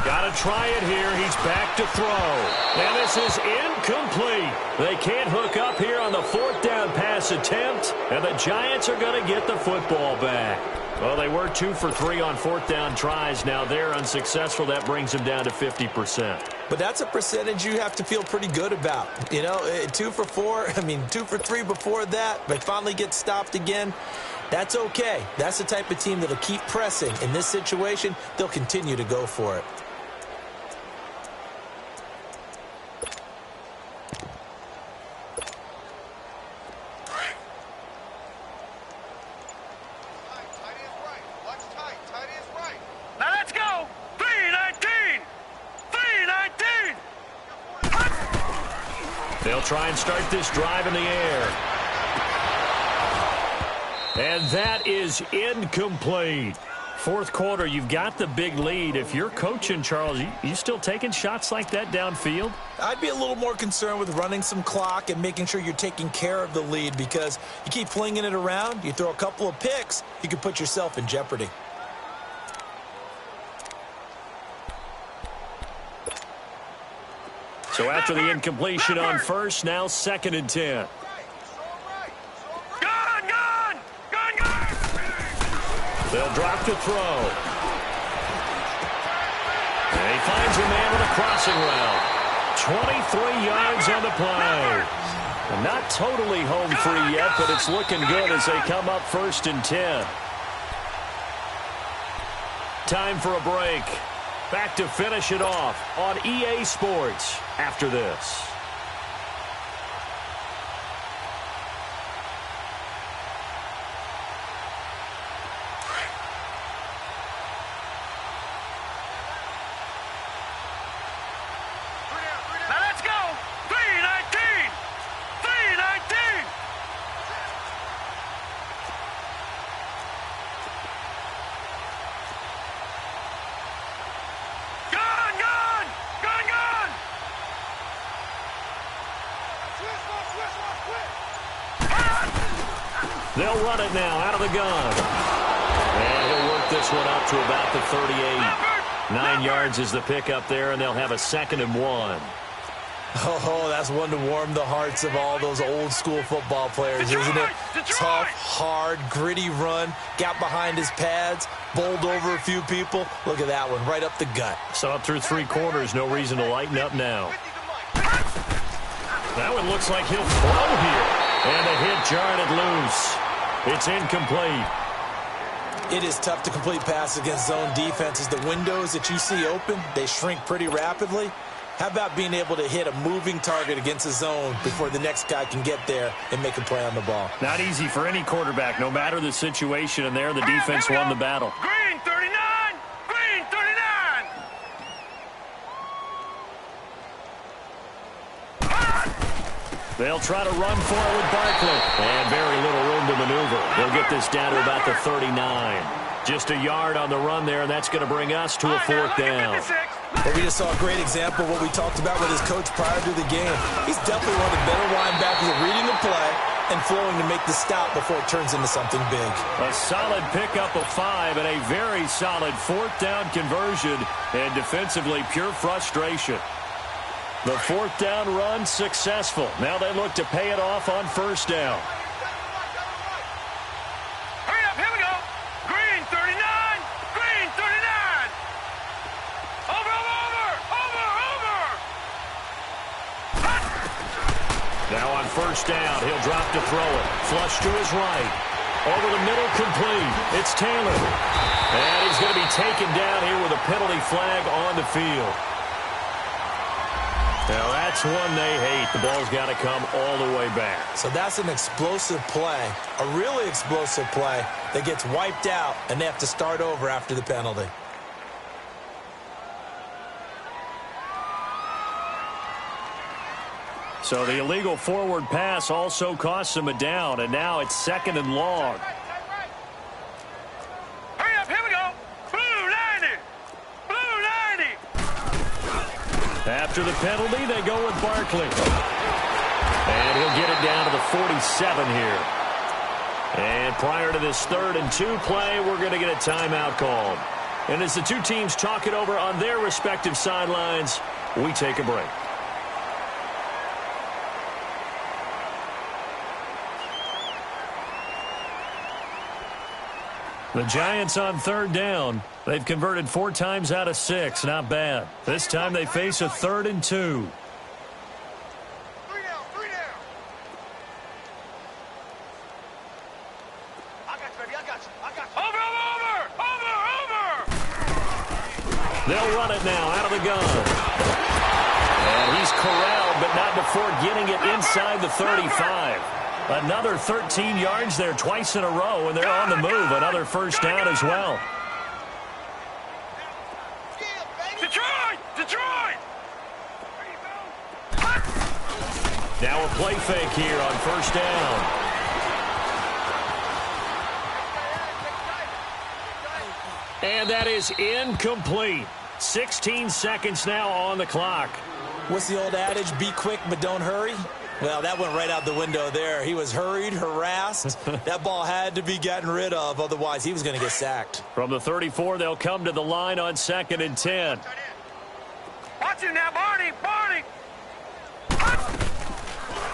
Got to try it here. He's back to throw. And this is incomplete. They can't hook up here on the 4th down pass attempt. And the Giants are going to get the football back. Well, they were 2 for 3 on 4th down tries. Now they're unsuccessful. That brings them down to 50%. But that's a percentage you have to feel pretty good about. You know, 2 for 3 before that. They finally get stopped again. That's okay. That's the type of team that'll keep pressing. In this situation, they'll continue to go for it. Now let's go. 3-19. 3-19. They'll try and start this drive in the air. And that is incomplete. 4th quarter, you've got the big lead. If you're coaching, Charles, you still taking shots like that downfield? I'd be a little more concerned with running some clock and making sure you're taking care of the lead, because you keep flinging it around, you throw a couple of picks, you can put yourself in jeopardy. So after the incompletion on 1st, now 2nd and 10. They'll drop to throw. And he finds a man with a crossing route. 23 yards on the play. And not totally home free yet, but it's looking good as they come up 1st and 10. Time for a break. Back to finish it off on EA Sports after this. They'll run it now out of the gun. And he'll work this one up to about the 38. 9 yards is the pickup there, and they'll have a 2nd and 1. Oh, that's one to warm the hearts of all those old-school football players, isn't it? Tough, hard, gritty run, got behind his pads, bowled over a few people. Look at that one, right up the gut. So up through 3 quarters, no reason to lighten up now. That one looks like he'll throw here. And the hit jarred it loose. It's incomplete. It is tough to complete passes against zone defenses. The windows that you see open, they shrink pretty rapidly. How about being able to hit a moving target against a zone before the next guy can get there and make a play on the ball? Not easy for any quarterback, no matter the situation, and there the defense won the battle. Green 39. Green 39. They'll try to run for it with Barkley. And very little room to maneuver. They'll get this down to about the 39. Just a yard on the run there, and that's going to bring us to a 4th down. Well, we just saw a great example of what we talked about with his coach prior to the game. He's definitely one of the better linebackers at reading the play and flowing to make the stop before it turns into something big. A solid pickup of 5 and a very solid 4th down conversion, and defensively pure frustration. The 4th down run successful. Now they look to pay it off on 1st down. Hurry up, here we go. Green 39, green 39. Over. Now on 1st down, he'll drop to throw it. Flush to his right. Over the middle, complete. It's Taylor. And he's going to be taken down here with a penalty flag on the field. Now that's one they hate. The ball's got to come all the way back. So that's an explosive play, a really explosive play that gets wiped out, and they have to start over after the penalty. So the illegal forward pass also costs him a down, and now it's 2nd and long. Hurry up, here we go. Blue 90, blue 90. After the penalty, they go with Barkley. And he'll get it down to the 47 here. And prior to this 3rd and 2 play, we're going to get a timeout called. And as the two teams talk it over on their respective sidelines, we take a break. The Giants on 3rd down. They've converted 4 times out of 6. Not bad. This time they face a 3rd and 2. 3 down. I got you, baby. I got you. Over. They'll run it now out of the gun. And he's corralled, but not before getting it inside the 35. Another 13 yards there twice in a row, and they're on the move. Another 1st down as well. Detroit! Now a play fake here on 1st down. And that is incomplete. 16 seconds now on the clock. What's the old adage? Be quick, but don't hurry. Well, that went right out the window there. He was hurried, harassed. That ball had to be gotten rid of. Otherwise, he was going to get sacked. From the 34, they'll come to the line on 2nd and 10. Watch him now, Barney.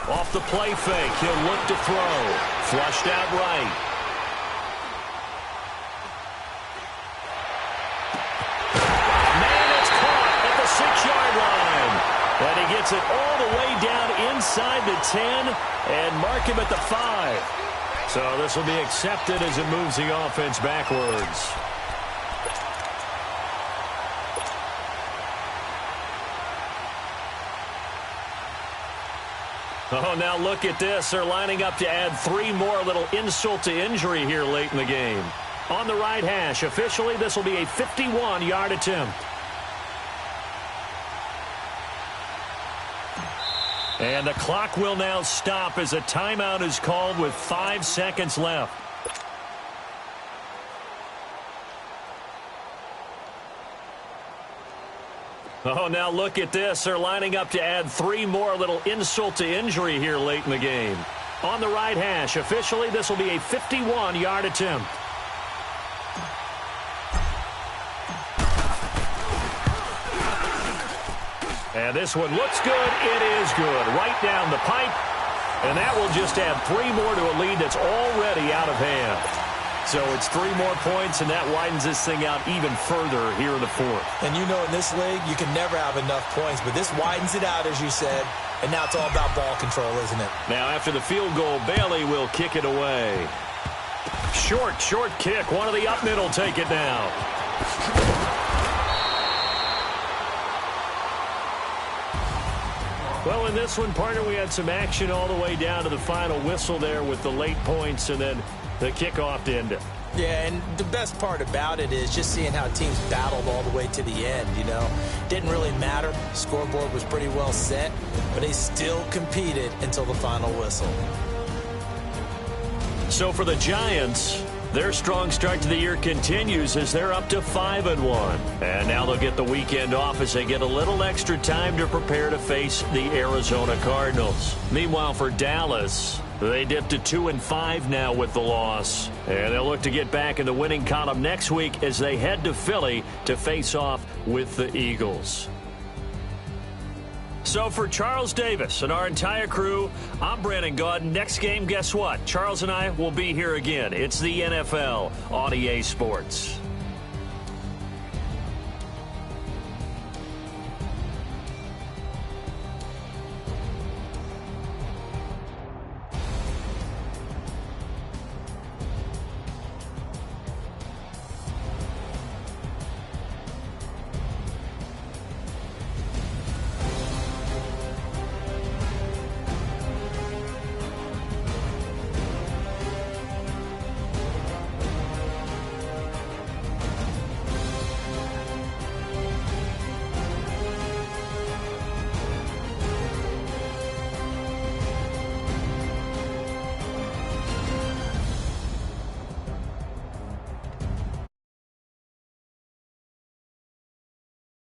Off the play fake, he'll look to throw. Flushed out right. Man, it's caught at the 6-yard line. And he gets it all the way down inside the 10 and mark him at the 5. So this will be accepted as it moves the offense backwards. Oh, now look at this. They're lining up to add 3 more, a little insult to injury here late in the game. On the right hash, officially this will be a 51-yard attempt. And the clock will now stop as a timeout is called with 5 seconds left. Oh, now look at this. They're lining up to add 3 more, a little insult to injury here late in the game. On the right hash, officially this will be a 51-yard attempt. And this one looks good. It is good. Right down the pipe. And that will just add 3 more to a lead that's already out of hand. So it's 3 more points, and that widens this thing out even further here in the 4th. And you know in this league, you can never have enough points. But this widens it out, as you said. And now it's all about ball control, isn't it? Now after the field goal, Bailey will kick it away. Short kick. One of the up mid will take it now. Well, in this one, partner, we had some action all the way down to the final whistle there with the late points and then the kickoff to end it. Yeah, and the best part about it is just seeing how teams battled all the way to the end, you know. Didn't really matter. Scoreboard was pretty well set, but they still competed until the final whistle. So for the Giants, their strong start to the year continues as they're up to 5-1. And now they'll get the weekend off as they get a little extra time to prepare to face the Arizona Cardinals. Meanwhile, for Dallas, They dipped to 2-5 now with the loss. And they'll look to get back in the winning column next week as they head to Philly to face off with the Eagles. So for Charles Davis and our entire crew, I'm Brandon Gaudin. Next game, guess what? Charles and I will be here again. It's the NFL on EA Sports.